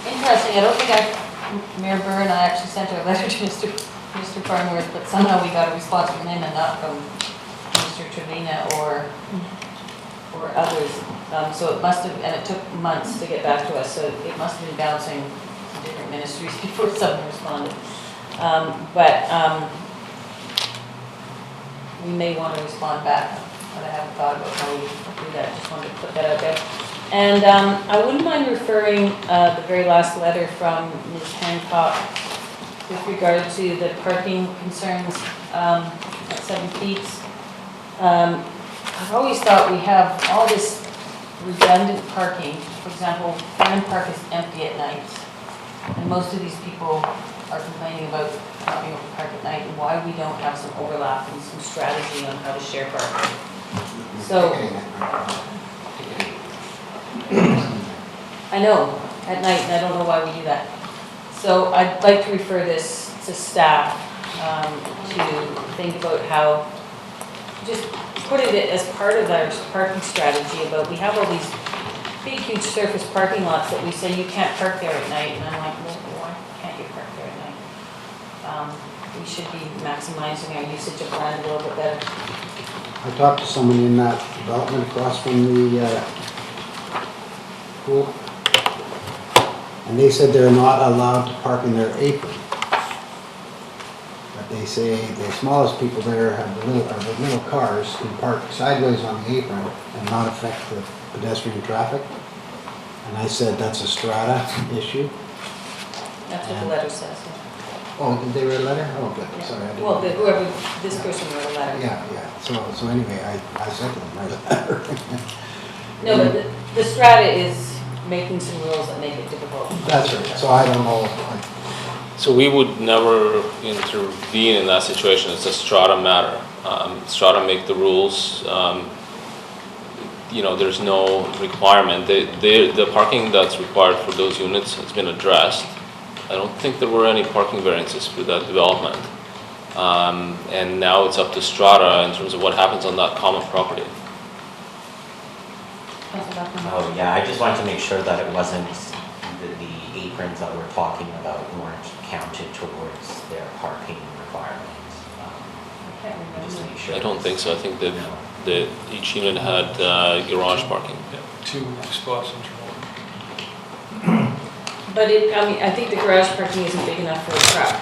[SPEAKER 1] Interesting, I don't think Mayor Burr and I actually sent our letter to Mr. Farnworth, but somehow we got a response from him and not from Mr. Trevina or others. So it must have, and it took months to get back to us, so it must have been bouncing to different ministries before someone responded. We may want to respond back, but I haven't thought about how we do that. Just wanted to put that out there. And I wouldn't mind referring the very last letter from Ms. Hancock with regard to the parking concerns at 7 Peaks. I've always thought we have all this redundant parking. For example, Fannin Park is empty at night, and most of these people are complaining about not being able to park at night, and why we don't have some overlap and some strategy on how to share parking. So, I know, at night, and I don't know why we do that. So I'd like to refer this to staff to think about how, just put it as part of our parking strategy about, we have all these big, huge surface parking lots that we say you can't park there at night, and I'm like, well, why can't you park there at night? We should be maximizing our usage of land a little bit better.
[SPEAKER 3] I talked to someone in that development across from the pool, and they said they're not allowed to park in their apron. But they say the smallest people there have the little cars can park sideways on the apron and not affect the pedestrian traffic. And I said that's a strata issue.
[SPEAKER 1] That's what the letter says. Yeah.
[SPEAKER 3] Oh, did they write a letter? Oh, good.
[SPEAKER 1] Yeah.
[SPEAKER 3] Sorry, I didn't.
[SPEAKER 1] Well, this person wrote a letter.
[SPEAKER 3] Yeah. So anyway, I said to them, write a letter.
[SPEAKER 1] No, but the strata is making some rules that make it difficult.
[SPEAKER 3] That's right. So I don't know.
[SPEAKER 4] So we would never intervene in that situation. It's a strata matter. Strata make the rules. There's no requirement. The parking that's required for those units has been addressed. I don't think there were any parking variances for that development. And now it's up to strata in terms of what happens on that common property.
[SPEAKER 9] Oh, yeah, I just wanted to make sure that it wasn't the aprons that we're talking about weren't counted towards their parking requirements. Just to make sure.
[SPEAKER 4] I don't think so. I think that each unit had garage parking.
[SPEAKER 13] Yeah, 2 spots in Toronto.
[SPEAKER 1] But I think the garage parking isn't big enough for a truck.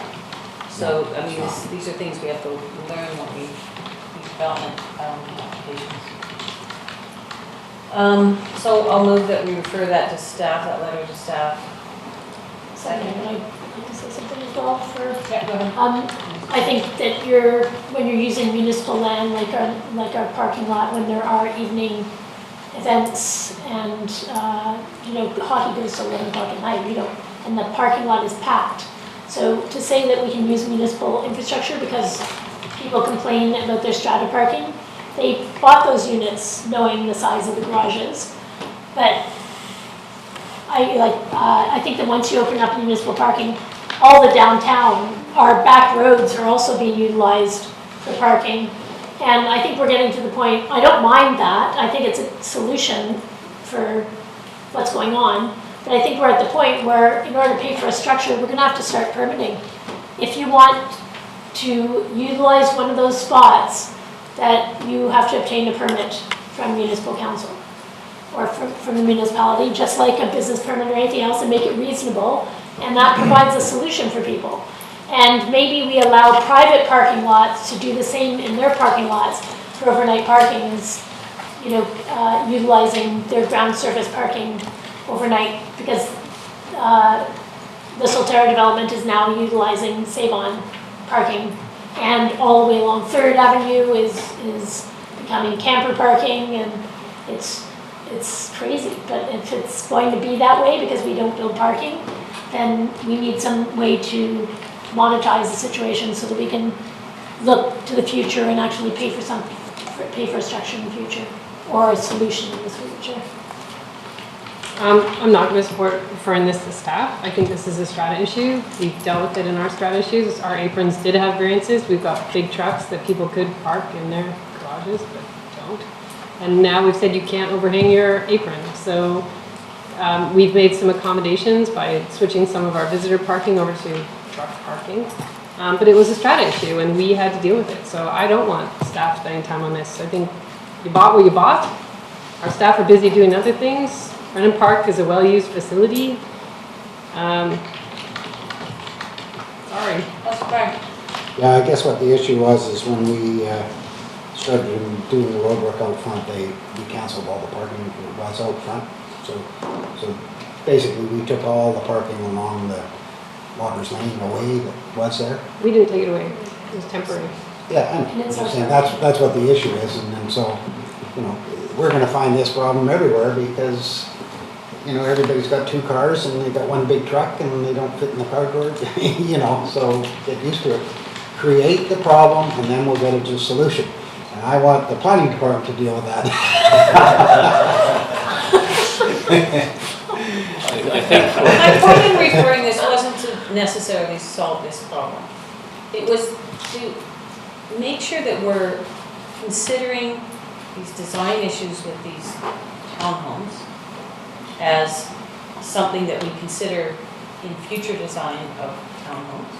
[SPEAKER 1] So, I mean, these are things we have to learn when we development applications. So I'll move that we refer that to staff, that letter to staff.
[SPEAKER 5] Second, I'd like to say something as well for,
[SPEAKER 1] Yeah, go ahead.
[SPEAKER 5] I think that when you're using municipal land, like our parking lot, when there are evening events and, hockey goes till 11 o'clock at night, and the parking lot is packed. So to say that we can use municipal infrastructure because people complain about their strata parking, they bought those units knowing the size of the garages. But I think that once you open up municipal parking, all the downtown, our back roads are also being utilized for parking. And I think we're getting to the point, I don't mind that. I think it's a solution for what's going on. But I think we're at the point where in order to pay for a structure, we're gonna have to start permitting. If you want to utilize one of those spots, that you have to obtain a permit from municipal council or from the municipality, just like a business permit or anything else, and make it reasonable. And that provides a solution for people. And maybe we allow private parking lots to do the same in their parking lots for overnight parking, is, utilizing their ground surface parking overnight, because the Solterra development is now utilizing Save-On parking, and all the way along 3rd Avenue is becoming camper parking, and it's crazy. But if it's going to be that way because we don't build parking, then we need some way to monetize the situation so that we can look to the future and actually pay for a structure in the future, or a solution in the future.
[SPEAKER 8] I'm not going to support referring this to staff. I think this is a strata issue. We've dealt with it in our strata issues. Our aprons did have variances. We've got big trucks that people could park in their garages, but don't. And now we've said you can't overhang your apron. So we've made some accommodations by switching some of our visitor parking over to truck parking. But it was a strata issue, and we had to deal with it. So I don't want staff spending time on this. I think you bought what you bought. Our staff are busy doing other things. Brennan Park is a well-used facility. Sorry.
[SPEAKER 1] That's fine.
[SPEAKER 3] Yeah, I guess what the issue was is when we started doing the road work out front, we canceled all the parking that was out front. So basically we took all the parking along the Walker's Lane away that was there.
[SPEAKER 8] We didn't take it away. It was temporary.
[SPEAKER 3] Yeah, I'm just saying that's what the issue is, and then so, we're gonna find this problem everywhere because, everybody's got 2 cars and they've got 1 big truck and they don't fit in the carport, so get used to it. Create the problem and then we'll get it to a solution. And I want the planning department to deal with that.
[SPEAKER 4] I think
[SPEAKER 1] My point in referring this wasn't to necessarily solve this problem. It was to make sure that we're considering these design issues with these townhomes as something that we consider in future design of townhomes.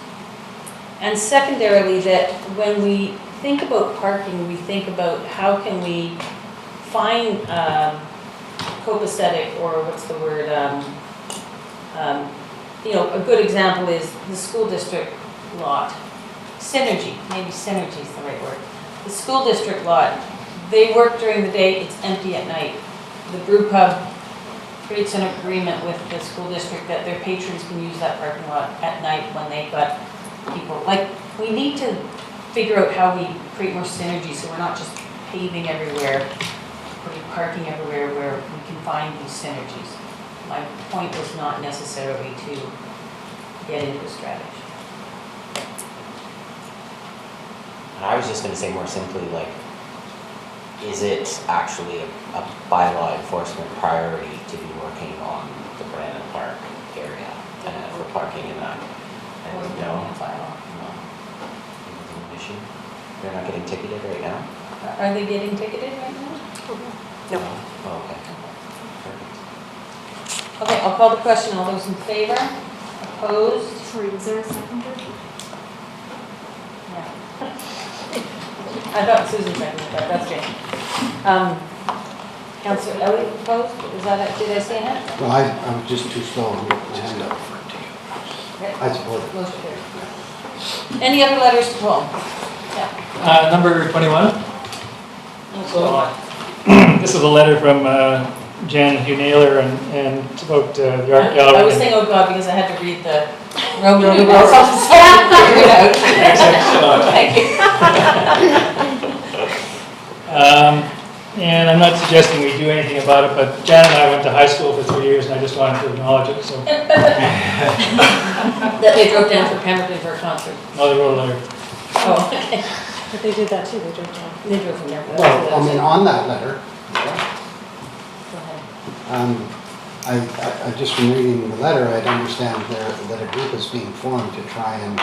[SPEAKER 1] And secondarily, that when we think about parking, we think about how can we find copacetic, or what's the word, a good example is the school district lot. Synergy, maybe synergy is the right word. The school district lot, they work during the day, it's empty at night. The brew pub creates an agreement with the school district that their patrons can use that parking lot at night when they've got people. Like, we need to figure out how we create more synergy so we're not just paving everywhere, putting parking everywhere where we can find these synergies. My point was not necessarily to get into a strategy.
[SPEAKER 9] And I was just going to say more simply, is it actually a bylaw enforcement priority to be working on the Brandon Park area for parking in that? And no, it's an issue. They're not getting ticketed right now?
[SPEAKER 1] Are they getting ticketed right now?
[SPEAKER 14] No.
[SPEAKER 9] Oh, okay. Perfect.
[SPEAKER 1] Okay, I'll call the question. All those in favor? Opposed?
[SPEAKER 10] Sorry, was there a seconder?
[SPEAKER 1] Yeah. I thought Susan seconded that, that's good. Councillor Elliott opposed? Is that it? Did I say that?
[SPEAKER 3] Well, I was just too slow. I'm getting my hand up.
[SPEAKER 1] Okay.
[SPEAKER 3] I support it.
[SPEAKER 1] Motion carried. Any other letters to Paul? Yeah.
[SPEAKER 6] Number 21.
[SPEAKER 1] So,
[SPEAKER 6] This is a letter from Jan and Hugh Naylor, and it's about the art gallery.
[SPEAKER 1] I was saying, oh God, because I had to read the Roman numerals off the side. Figure it out. Thank you.
[SPEAKER 6] And I'm not suggesting we do anything about it, but Jan and I went to high school for 3 years, and I just wanted to acknowledge it, so.
[SPEAKER 1] That they drove down to Pemberton for a concert.
[SPEAKER 6] No, they wrote a letter.
[SPEAKER 1] Oh, okay.
[SPEAKER 10] But they did that too, they drove down.
[SPEAKER 1] They drove from there.
[SPEAKER 3] Well, I mean, on that letter,
[SPEAKER 1] Go ahead.
[SPEAKER 3] I just from reading the letter, I'd understand that a group is being formed to try and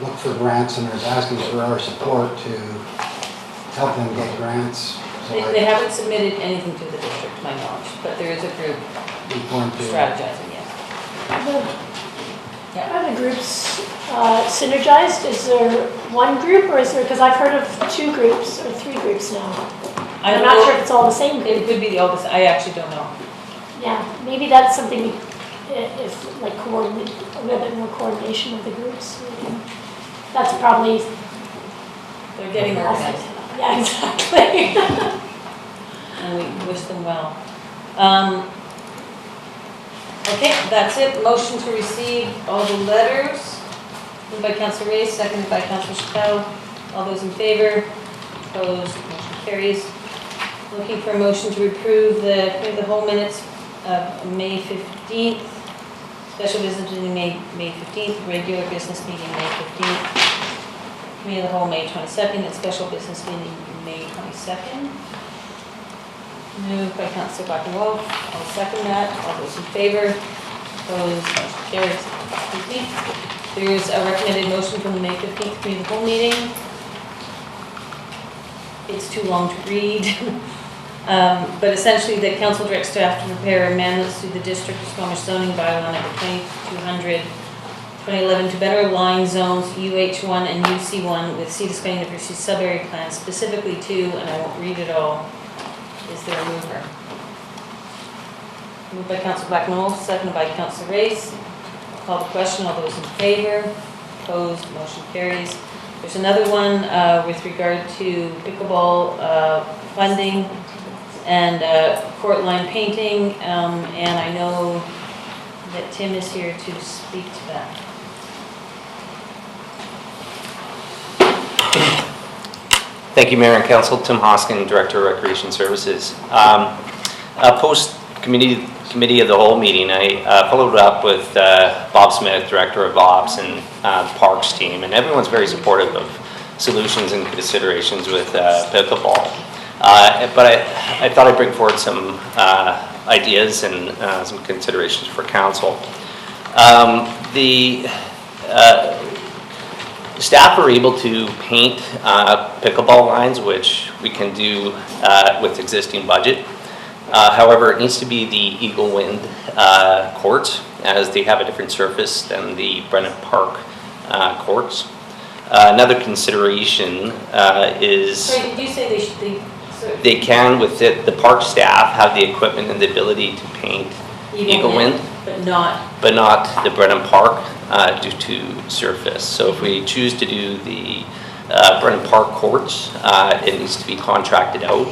[SPEAKER 3] look for grants and is asking for our support to help them get grants. So
[SPEAKER 1] They haven't submitted anything to the district, to my knowledge, but there is a group
[SPEAKER 3] I'd be going to
[SPEAKER 1] strategizing, yes.
[SPEAKER 5] Are the groups synergized? Is there one group or is there, because I've heard of 2 groups or 3 groups now. I'm not sure if it's all the same group.
[SPEAKER 1] It could be the oldest, I actually don't know.
[SPEAKER 5] Yeah, maybe that's something, if like coordinate, a little bit more coordination of the groups. That's probably.
[SPEAKER 1] They're getting organized.
[SPEAKER 5] Yeah, exactly.
[SPEAKER 1] And we wish them well. Okay, that's it. Motion to receive all the letters. Moved by Councillor Ray, seconded by Councillor Chappelle. All those in favor? Opposed? Motion carries. Looking for a motion to approve the whole minutes of May 15th. Special business meeting May 15th. Regular business meeting May 15th. Committee of the whole May 22nd. And special business meeting May 22nd. Moved by Councillor Buckley. I'll second that. All those in favor? Opposed? Motion carries. Excuse me. There's a recommended motion from the May 15th committee of the whole meeting. It's too long to read. But essentially, the council directs staff to prepare amendments to the district of Squamish zoning bylaw number 2200, 2011 to better align zones UH1 and UC1 with Sea to Sky University sub-area plans, specifically to, and I won't read it all, is there a mover? Moved by Councillor Blackmore, seconded by Councillor Race. Call the question. All those in favor? Opposed? Motion carries. There's another one with regard to pickleball funding and court line painting, and I know that Tim is here to speak to that.
[SPEAKER 15] Thank you, Mayor and Council. Tim Hoskin, Director of Recreation Services. Post-committee of the whole meeting, I followed up with Bob Smith, Director of Ops, and Parks team, and everyone's very supportive of solutions and considerations with pickleball. But I thought I'd bring forward some ideas and some considerations for Council. The staff are able to paint pickleball lines, which we can do with existing budget. However, it needs to be the Eagle Wind courts, as they have a different surface than the Brennan Park courts. Another consideration is...
[SPEAKER 1] Sorry, did you say
[SPEAKER 15] they can, with it, the park staff have the equipment and the ability to paint Eagle Wind,
[SPEAKER 1] but
[SPEAKER 15] not the Brennan Park due to surface. So if we choose to do the Brennan Park courts, it needs to be contracted out,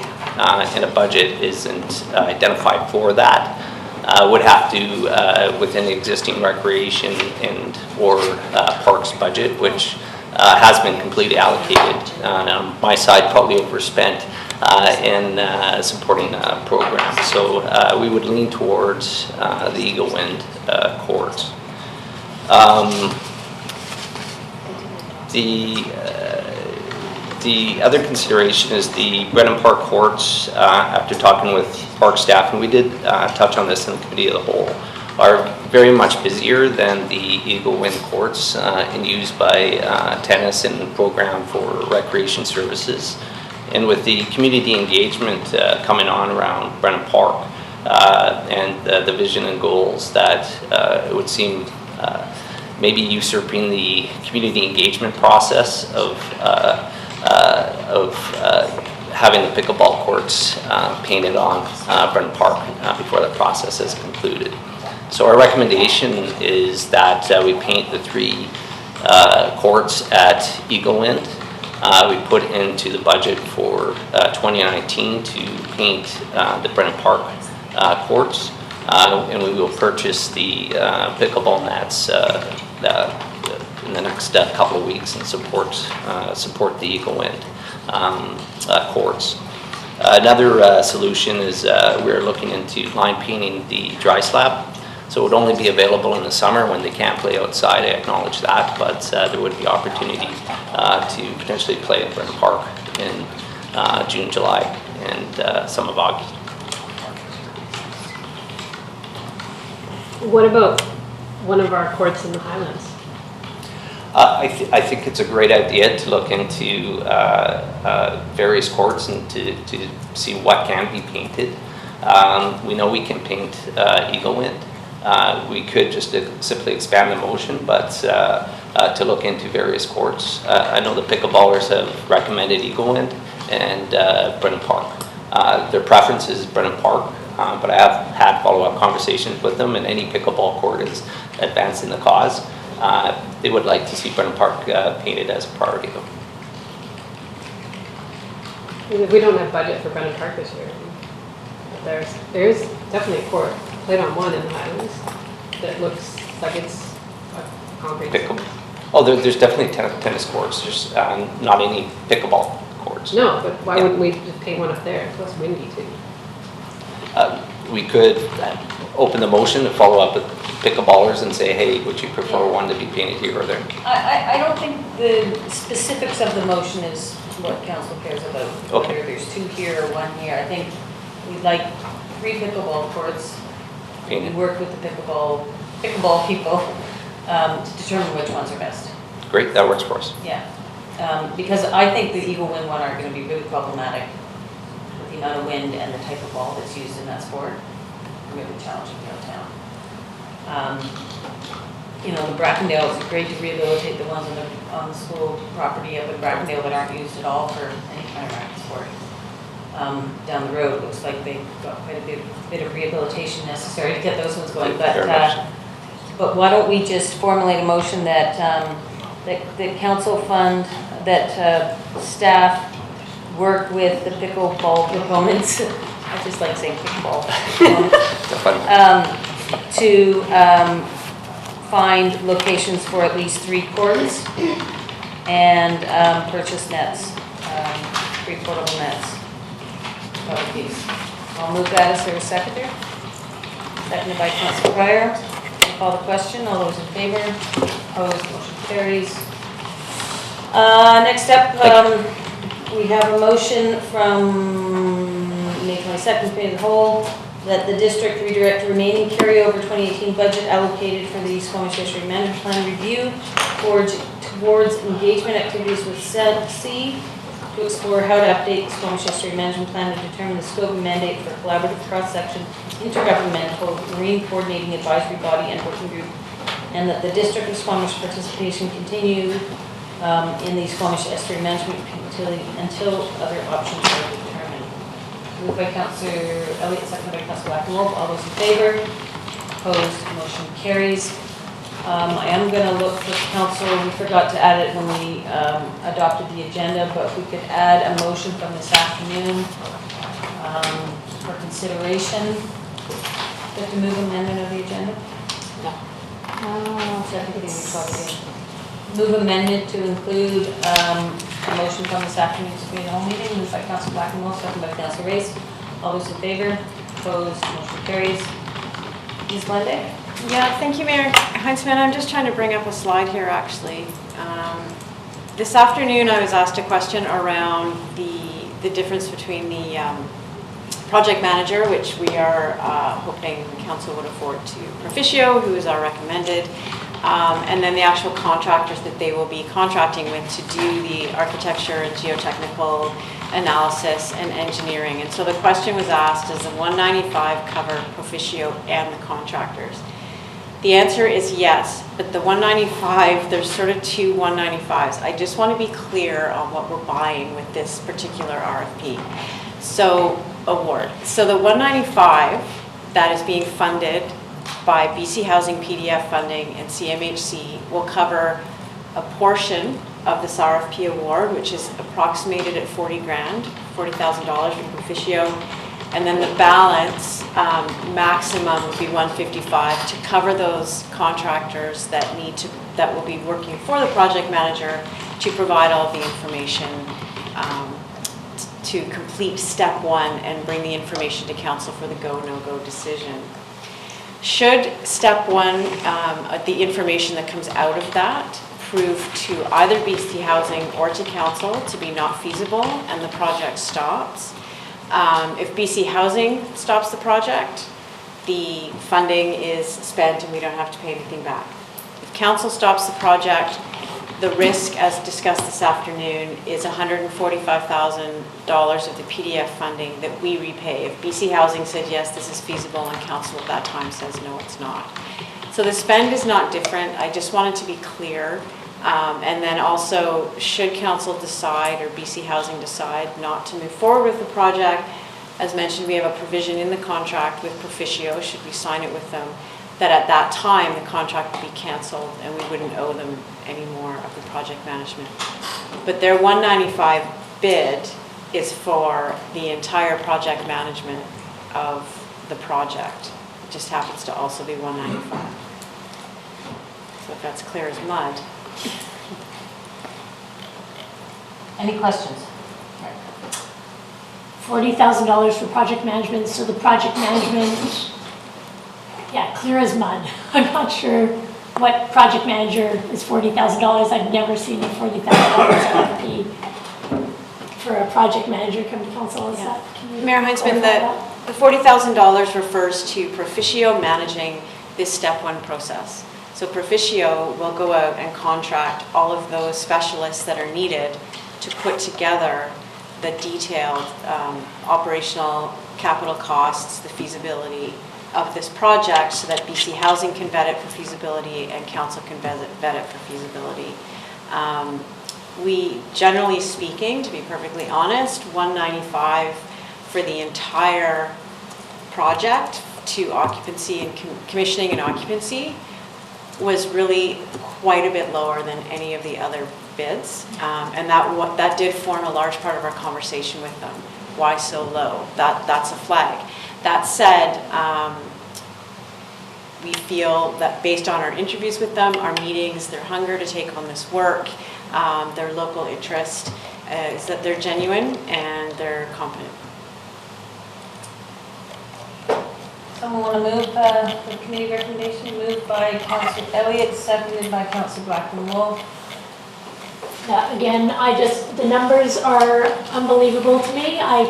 [SPEAKER 15] and a budget isn't identified for that. Would have to, within the existing recreation and or parks budget, which has been completely allocated. On my side, probably overspent in supporting the program. So we would lean towards the Eagle Wind courts. The other consideration is the Brennan Park courts, after talking with park staff, and we did touch on this in the committee of the whole, are very much busier than the Eagle Wind courts and used by tennis and program for recreation services. And with the community engagement coming on around Brennan Park and the vision and goals, that it would seem maybe usurping the community engagement process of having the pickleball courts painted on Brennan Park before the process is concluded. So our recommendation is that we paint the 3 courts at Eagle Wind. We put into the budget for 2019 to paint the Brennan Park courts, and we will purchase the pickleball nets in the next couple of weeks and support the Eagle Wind courts. Another solution is we're looking into line painting the dry slab. So it would only be available in the summer when they can't play outside. I acknowledge that, but there would be opportunity to potentially play at Brennan Park in June, July, and some of August.
[SPEAKER 8] What about one of our courts in the Highlands?
[SPEAKER 15] I think it's a great idea to look into various courts and to see what can be painted. We know we can paint Eagle Wind. We could just simply expand the motion, but to look into various courts. I know the pickleballers have recommended Eagle Wind and Brennan Park. Their preference is Brennan Park, but I have had follow-up conversations with them, and any pickleball court is advancing the cause. They would like to see Brennan Park painted as a priority, though.
[SPEAKER 8] We don't have budget for Brennan Park this year. There is definitely a court, played on one in the Highlands, that looks like it's a concrete.
[SPEAKER 15] Oh, there's definitely tennis courts. There's not any pickleball courts.
[SPEAKER 8] No, but why wouldn't we just paint one up there? It's less windy too.
[SPEAKER 15] We could open the motion to follow up with pickleballers and say, hey, would you prefer one to be painted here or there?
[SPEAKER 1] I don't think the specifics of the motion is what council cares about.
[SPEAKER 15] Okay.
[SPEAKER 1] Whether there's 2 here or 1 here. I think we'd like 3 pickleball courts.
[SPEAKER 15] Painted.
[SPEAKER 1] We work with the pickleball people to determine which ones are best.
[SPEAKER 15] Great, that works for us.
[SPEAKER 1] Yeah. Because I think the Eagle Wind one are going to be really problematic with the amount of wind and the type of ball that's used in that sport. Really challenging downtown. The Brackendale, it's great to rehabilitate the ones on the school property up in Brackendale that aren't used at all for any kind of racket sport. Down the road, it looks like they've got quite a bit of rehabilitation necessary to get those ones going. But why don't we just formulate a motion that that council fund, that staff work with the pickleball proponents. I just like saying pickleball. To find locations for at least 3 courts and purchase nets, 3 portable nets. I'll move that. Is there a seconder? Seconded by Councilor Pryor. I'll call the question. All those in favor? Opposed? Motion carries. Next up, we have a motion from May 22nd, committee of the whole, that the district redirect remaining carryover 2018 budget allocated for the Squamish History Management Plan review towards engagement activities with C to explore how to update the Squamish History Management Plan to determine the scope and mandate for collaborative cross-section intergovernmental marine coordinating advisory body and working group, and that the district of Squamish participation continue in the Squamish History Management until other options are determined. Moved by Councillor Elliott, seconded by Councillor Black-Wolf. All those in favor? Opposed? Motion carries. I am going to look for council. We forgot to add it when we adopted the agenda, but if we could add a motion from this afternoon for consideration. Do you have to move amendment of the agenda? No. Move amendment to include a motion from this afternoon's committee hall meeting. Moved by Councillor Black-Wolf, seconded by Councillor Race. All those in favor? Opposed? Motion carries. Ms. Monday?
[SPEAKER 10] Yeah, thank you, Mayor Heinzman. I'm just trying to bring up a slide here, actually. This afternoon, I was asked a question around the difference between the project manager, which we are hoping council would afford to Proficio, who is our recommended, and then the actual contractors that they will be contracting with to do the architecture and geotechnical analysis and engineering. And so the question was asked, does the 195 cover Proficio and the contractors? The answer is yes, but the 195, there's sort of 2 195s. I just want to be clear on what we're buying with this particular RFP. So, award. So the 195 that is being funded by BC Housing PDF funding and CMHC will cover a portion of this RFP award, which is approximated at $40,000 from Proficio, and then the balance maximum would be $155 to cover those contractors that will be working for the project manager to provide all of the information to complete step one and bring the information to council for the go, no-go decision. Should step one, the information that comes out of that, prove to either BC Housing or to council to be not feasible and the project stops, if BC Housing stops the project, the funding is spent and we don't have to pay anything back. If council stops the project, the risk, as discussed this afternoon, is $145,000 of the PDF funding that we repay. If BC Housing said, yes, this is feasible, and council at that time says, no, it's not. So the spend is not different. I just wanted to be clear. And then also, should council decide or BC Housing decide not to move forward with the project, as mentioned, we have a provision in the contract with Proficio, should we sign it with them, that at that time the contract would be canceled and we wouldn't owe them any more of the project management. But their 195 bid is for the entire project management of the project. It just happens to also be 195. So if that's clear as mud.
[SPEAKER 1] Any questions?
[SPEAKER 5] $40,000 for project management, so the project management, yeah, clear as mud. I'm not sure what project manager is $40,000. I've never seen a $40,000 RFP for a project manager come to council. Is that, can you
[SPEAKER 10] Mayor Heinzman,
[SPEAKER 5] clarify
[SPEAKER 10] the $40,000 refers to Proficio managing this step one process. So Proficio will go out and contract all of those specialists that are needed to put together the detailed operational capital costs, the feasibility of this project, so that BC Housing can vet it for feasibility and council can vet it for feasibility. We, generally speaking, to be perfectly honest, 195 for the entire project to occupancy and commissioning and occupancy was really quite a bit lower than any of the other bids, and that did form a large part of our conversation with them. Why so low? That's a flag. That said, we feel that based on our interviews with them, our meetings, their hunger to take on this work, their local interest, is that they're genuine and they're competent.
[SPEAKER 1] Someone want to move the committee recommendation? Moved by Councillor Elliott, seconded by Councillor Blackman-Wolf.
[SPEAKER 5] Yeah, again, the numbers are unbelievable to me. I'm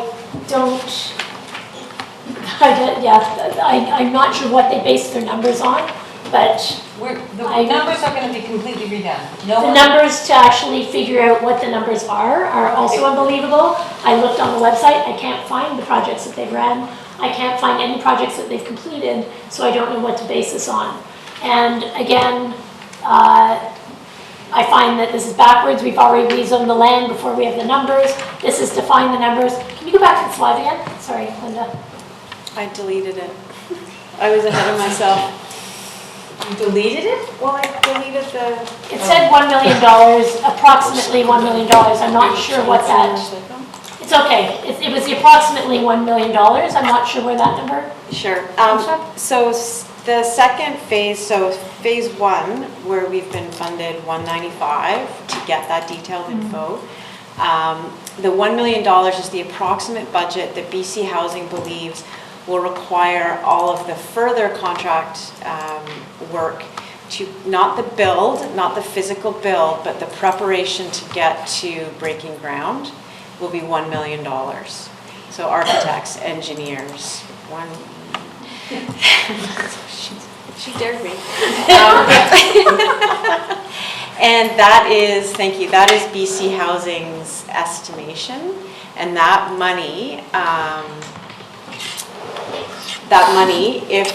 [SPEAKER 5] not sure what they base their numbers on, but
[SPEAKER 1] the numbers are going to be completely redone.
[SPEAKER 5] The numbers to actually figure out what the numbers are also unbelievable. I looked on the website, I can't find the projects that they've ran. I can't find any projects that they've completed, so I don't know what to base this on. And again, I find that this is backwards. We've already rezoned the land before we have the numbers. This is to find the numbers. Can you go back to the slide again? Sorry, Linda.
[SPEAKER 10] I deleted it. I was ahead of myself.
[SPEAKER 1] You deleted it?
[SPEAKER 10] Well, I deleted the...
[SPEAKER 5] It said $1 million, approximately $1 million. I'm not sure what that... It's okay. It was the approximately $1 million. I'm not sure where that number...
[SPEAKER 10] Sure. So the second phase, so phase one, where we've been funded $195 to get that detailed info, the $1 million is the approximate budget that BC Housing believes will require all of the further contract work to, not the build, not the physical build, but the preparation to get to breaking ground will be $1 million. So architects, engineers, she dared me. And that is, thank you, that is BC Housing's estimation. And that money, if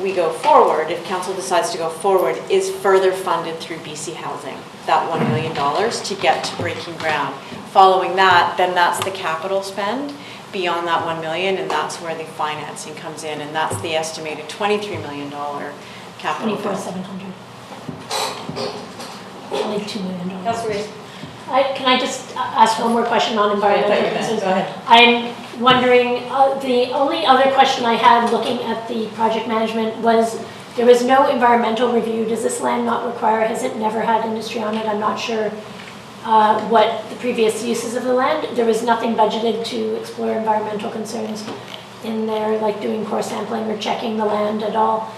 [SPEAKER 10] we go forward, if council decides to go forward, is further funded through BC Housing, that $1 million to get to breaking ground. Following that, then that's the capital spend. beyond that 1 million, and that's where the financing comes in, and that's the estimated $23 million capital.
[SPEAKER 5] 24,700. Only $2 million.
[SPEAKER 1] Councillor Reese.
[SPEAKER 5] Can I just ask one more question on environmental concerns?
[SPEAKER 1] Go ahead.
[SPEAKER 5] I'm wondering, the only other question I had looking at the project management was, there was no environmental review. Does this land not require, has it never had industry on it? I'm not sure what the previous uses of the land. There was nothing budgeted to explore environmental concerns in there, like doing core sampling or checking the land at all.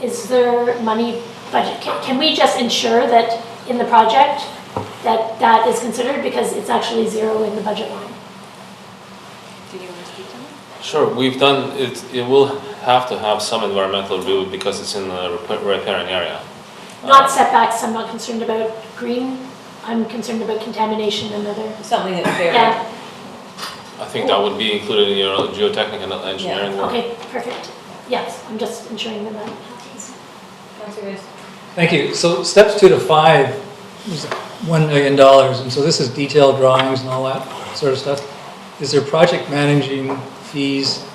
[SPEAKER 5] Is there money budget? Can we just ensure that in the project that that is considered, because it's actually zero in the budget line?
[SPEAKER 10] Did you want to speak to that?
[SPEAKER 4] Sure, we've done, it will have to have some environmental review because it's in the riparian area.
[SPEAKER 5] Not setbacks, I'm not concerned about green, I'm concerned about contamination and other.
[SPEAKER 1] Something that's fair.
[SPEAKER 5] Yeah,
[SPEAKER 4] I think that would be included in your geotechnical and engineering work.
[SPEAKER 5] okay, perfect. Yes, I'm just ensuring that that happens.
[SPEAKER 1] Councillor Reese.
[SPEAKER 6] Thank you. So steps 2 to 5 is $1 million, and so this is detailed drawings and all that sort of stuff. Is there project managing fees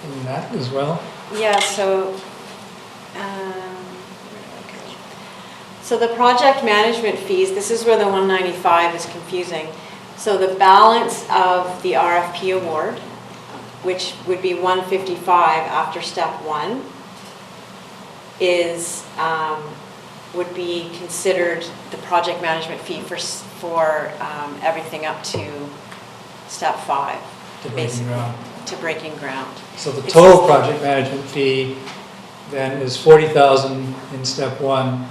[SPEAKER 6] in that as well?
[SPEAKER 10] Yeah, so the project management fees, this is where the 195 is confusing. So the balance of the RFP award, which would be 155 after step 1, is would be considered the project management fee for everything up to step 5.
[SPEAKER 6] To breaking ground.
[SPEAKER 10] To breaking ground.
[SPEAKER 6] So the total project management fee then is $40,000 in step 1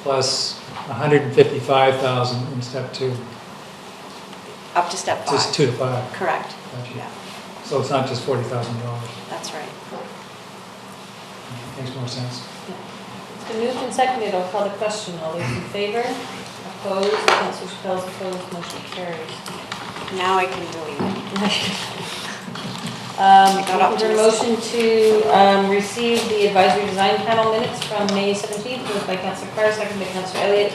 [SPEAKER 6] plus $155,000 in step 2.
[SPEAKER 10] Up to step 5.
[SPEAKER 6] Just 2 to 5.
[SPEAKER 10] Correct.
[SPEAKER 6] Gotcha.
[SPEAKER 10] Yeah,
[SPEAKER 6] So it's not just $40,000.
[SPEAKER 10] that's right.
[SPEAKER 6] Makes more sense.
[SPEAKER 1] It's been moved and seconded. I'll call the question. All those in favor? Opposed? Councillor Chappell's opposed. Motion carries.
[SPEAKER 10] Now I can delete it.
[SPEAKER 1] Looking for a motion to receive the advisory design panel minutes from May 17th, moved by Councillor Carr, seconded by Councillor Elliott.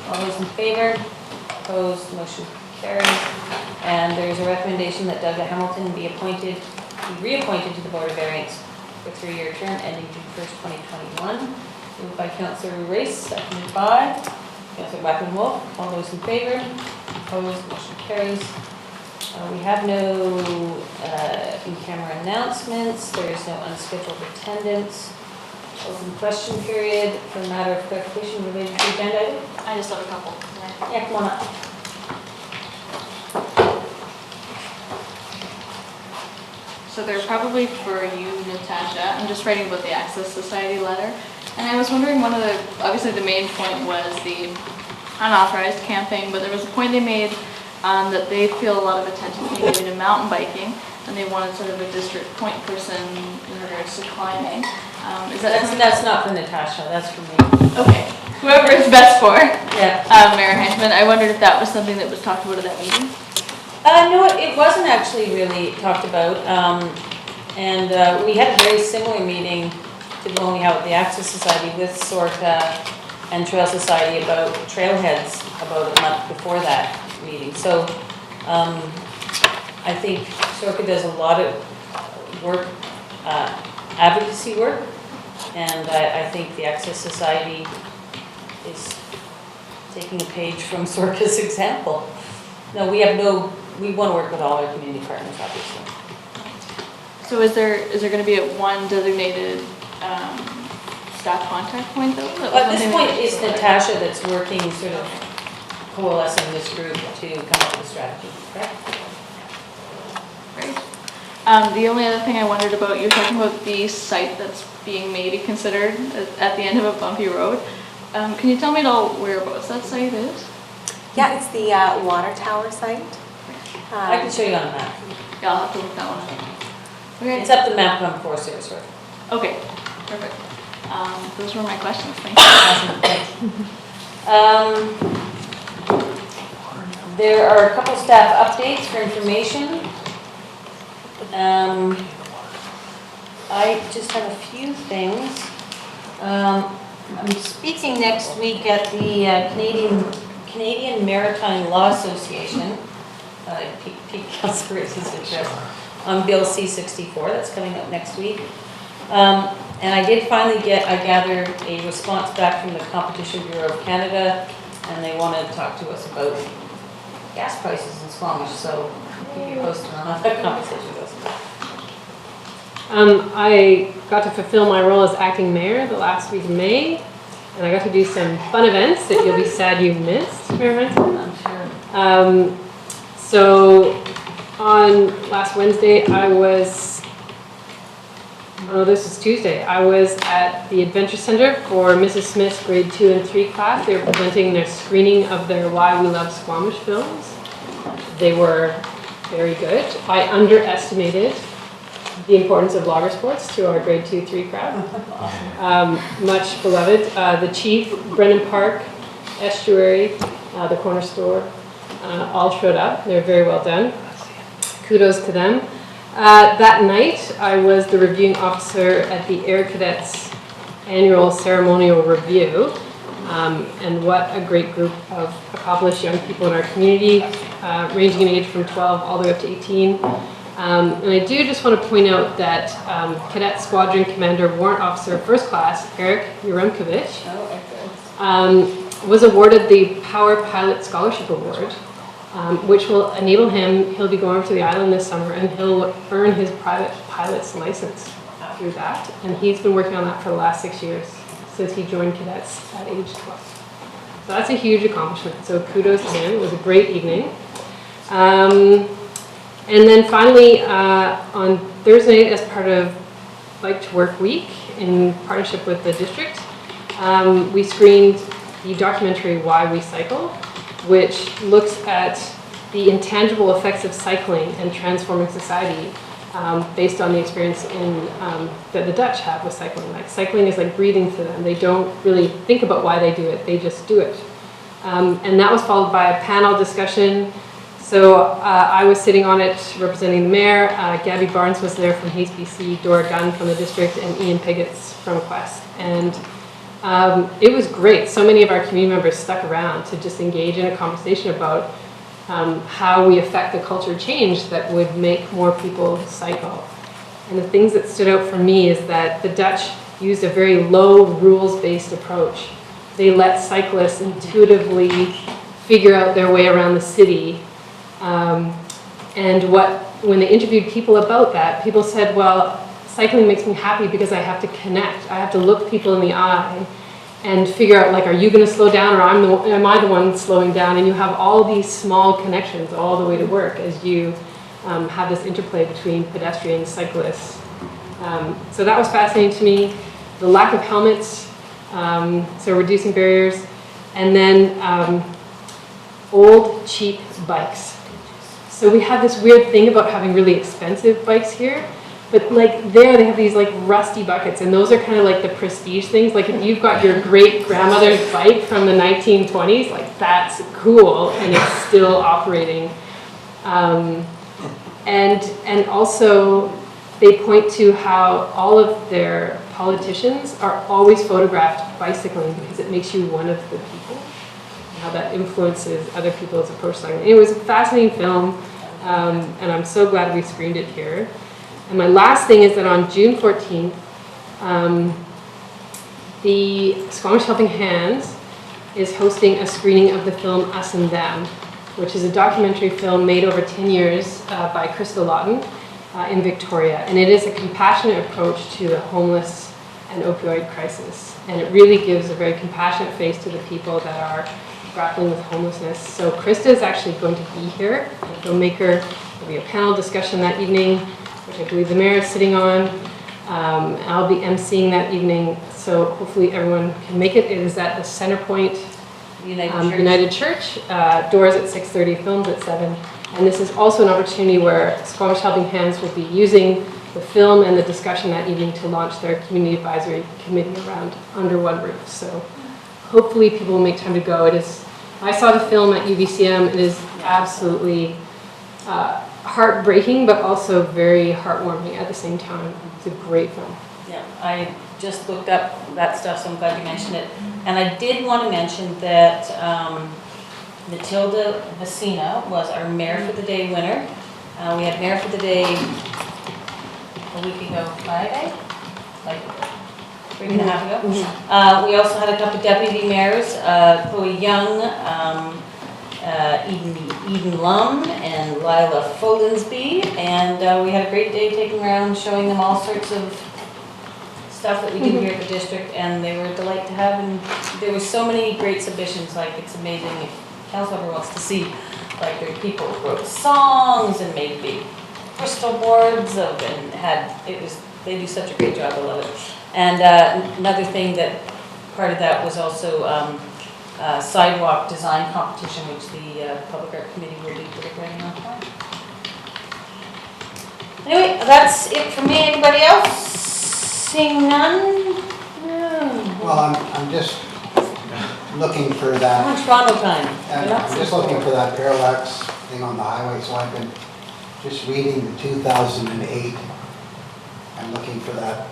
[SPEAKER 1] All those in favor? Opposed? Motion carries. And there is a recommendation that Doug Hamilton be reappointed to the Board of Variance for a 3-year term ending June 1st, 2021. Moved by Councillor Race, seconded by Councillor Blackman-Wolf. All those in favor? Opposed? Motion carries. We have no in-camera announcements. There is no unscheduled attendance. Open question period for a matter of clarification related to the agenda item.
[SPEAKER 11] I just have a couple.
[SPEAKER 1] Yeah, come on up.
[SPEAKER 16] So they're probably for you, Natasha. I'm just writing about the Access Society letter. And I was wondering, obviously the main point was the unauthorized camping, but there was a point they made that they feel a lot of attention being given to mountain biking, and they wanted sort of a district point person in regards to climbing.
[SPEAKER 1] That's not for Natasha, that's for me.
[SPEAKER 16] Okay, whoever it's best for.
[SPEAKER 1] Yeah.
[SPEAKER 16] Mayor Henchman, I wondered if that was something that was talked about at that meeting?
[SPEAKER 1] No, it wasn't actually really talked about. And we had a very similar meeting to the one we had with the Access Society with SORCA and Trail Society about trailheads about a month before that meeting. So I think SORCA does a lot of work, advocacy work, and I think the Access Society is taking a page from SORCA's example. No, we want to work with all our community partners, obviously.
[SPEAKER 16] So is there going to be one designated staff contact point though?
[SPEAKER 1] At this point, it's Natasha that's working, sort of coalescing this group to come up with a strategy, correct?
[SPEAKER 16] Great. The only other thing I wondered about, you were talking about the site that's being maybe considered at the end of a bumpy road. Can you tell me at all whereabouts that site is?
[SPEAKER 14] Yeah, it's the water tower site.
[SPEAKER 1] I can show you on a map.
[SPEAKER 16] Yeah, I'll have to look that one up. Okay.
[SPEAKER 1] It's up the map on Forest Service Road.
[SPEAKER 16] Okay, perfect. Those were my questions. Thank
[SPEAKER 1] you. There are a couple staff updates for information. I just have a few things. I'm speaking next week at the Canadian Maritime Law Association. Piqued Councillor Race's interest. on Bill C-64 that's coming up next week. And I did finally I gathered a response back from the Competition Bureau of Canada, and they want to talk to us about gas prices in Squamish, so keep you posted on how that conversation goes.
[SPEAKER 8] I got to fulfill my role as acting mayor the last week of May, and I got to do some fun events that you'll be sad you missed, Mayor Hanson.
[SPEAKER 1] I'm sure.
[SPEAKER 8] So on last Wednesday, this is Tuesday, I was at the Adventure Center for Mrs. Smith's grade 2 and 3 class. They were presenting their screening of their Why We Love Squamish films. They were very good. I underestimated the importance of logger sports to our grade 2-3 crowd. Much beloved. The chief, Brennan Park, Estuary, the corner store, all showed up. They were very well done. Kudos to them. That night, I was the reviewing officer at the Air Cadets annual ceremonial review. And what a great group of accomplished young people in our community, ranging in age from 12 all the way up to 18. And I do just want to point out that Cadet Squadron Commander Warrant Officer First Class Eric Yaremkovich was awarded the Power Pilot Scholarship Award, which will enable him, he'll be going over to the island this summer, and he'll earn his private pilot's license through that. And he's been working on that for the last 6 years, since he joined cadets at age 12. So that's a huge accomplishment. So kudos to him. It was a great evening. And then finally, on Thursday night, as part of Bike to Work Week, in partnership with the district, we screened the documentary Why We Cycle, which looks at the intangible effects of cycling and transforming society, based on the experience that the Dutch have with cycling. Like, cycling is like breathing to them. They don't really think about why they do it, they just do it. And that was followed by a panel discussion. So I was sitting on it representing the mayor. Gabby Barnes was there from Hayes BC, Dora Gunn from the district, and Ian Piggotts from Quest. And it was great. So many of our community members stuck around to just engage in a conversation about how we affect the culture change that would make more people cycle. And the things that stood out for me is that the Dutch used a very low rules-based approach. They let cyclists intuitively figure out their way around the city. And when they interviewed people about that, people said, well, cycling makes me happy because I have to connect. I have to look people in the eye and figure out, like, are you going to slow down, or am I the one slowing down? And you have all these small connections all the way to work as you have this interplay between pedestrians, cyclists. So that was fascinating to me. The lack of helmets, so reducing barriers, and then old, cheap bikes. So we have this weird thing about having really expensive bikes here, but like they have these like rusty buckets, and those are kind of like the prestige things. Like if you've got your great grandmother's bike from the 1920s, like that's cool and it's still operating. And also they point to how all of their politicians are always photographed bicycling because it makes you one of the people. How that influences other people's approach to cycling. It was a fascinating film, and I'm so glad we screened it here. And my last thing is that on June 14th, the Squamish Helping Hands is hosting a screening of the film Us and Them, which is a documentary film made over 10 years by Krista Lawton in Victoria. And it is a compassionate approach to the homeless and opioid crisis. And it really gives a very compassionate face to the people that are grappling with homelessness. So Krista is actually going to be here, a filmmaker. There'll be a panel discussion that evening, which I believe the mayor is sitting on. I'll be emceeing that evening, so hopefully everyone can make it. It is at the Centerpoint United Church. Doors at 6:30, films at 7. And this is also an opportunity where Squamish Helping Hands will be using the film and the discussion that evening to launch their community advisory committee around Under One Roof. So hopefully people will make time to go. I saw the film at UBCM. It is absolutely heartbreaking, but also very heartwarming at the same time. It's a great film.
[SPEAKER 1] Yeah, I just looked up that stuff, so I'm glad you mentioned it. And I did want to mention that Matilda Vecina was our Mayor for the Day winner. We had Mayor for the Day a week ago Friday, like a week and a half ago. We also had a couple deputy mayors, Chloe Young, Eden Lum, and Lila Folensby, and we had a great day taking around, showing them all sorts of stuff that we do here at the district, and they were a delight to have, and there were so many great submissions, like it's amazing if council ever wants to see, like there were people who wrote songs and made big crystal boards of, and they do such a great job, I love it. And another thing that, part of that was also sidewalk design competition, which the Public Art Committee will be deliberating on tomorrow. Anyway, that's it for me. Anybody else? Seeing none?
[SPEAKER 3] Well, I'm just looking for
[SPEAKER 1] I'm
[SPEAKER 3] that,
[SPEAKER 1] on Toronto time.
[SPEAKER 3] I'm just looking for that parallax thing on the highway, so I've been just reading the 2008. I'm looking for that.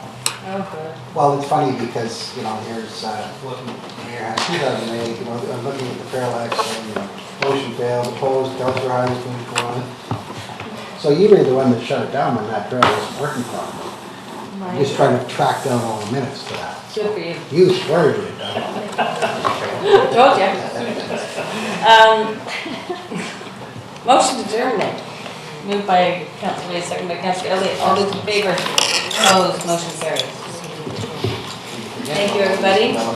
[SPEAKER 1] Oh, good.
[SPEAKER 3] Well, it's funny because, here's, looking here, 2008, I'm looking at the parallax and, motion failed, opposed, Delta Highway 24. So you were the one that shut it down when that trail wasn't working properly. I'm just trying to track down all the minutes for that.
[SPEAKER 1] Good for you.
[SPEAKER 3] You swear you did that.
[SPEAKER 1] Told you. Motion to terminate. Moved by Councilor Ray, second by Councilor Elliott. All those in favor? Opposed? Motion carries. Thank you, everybody.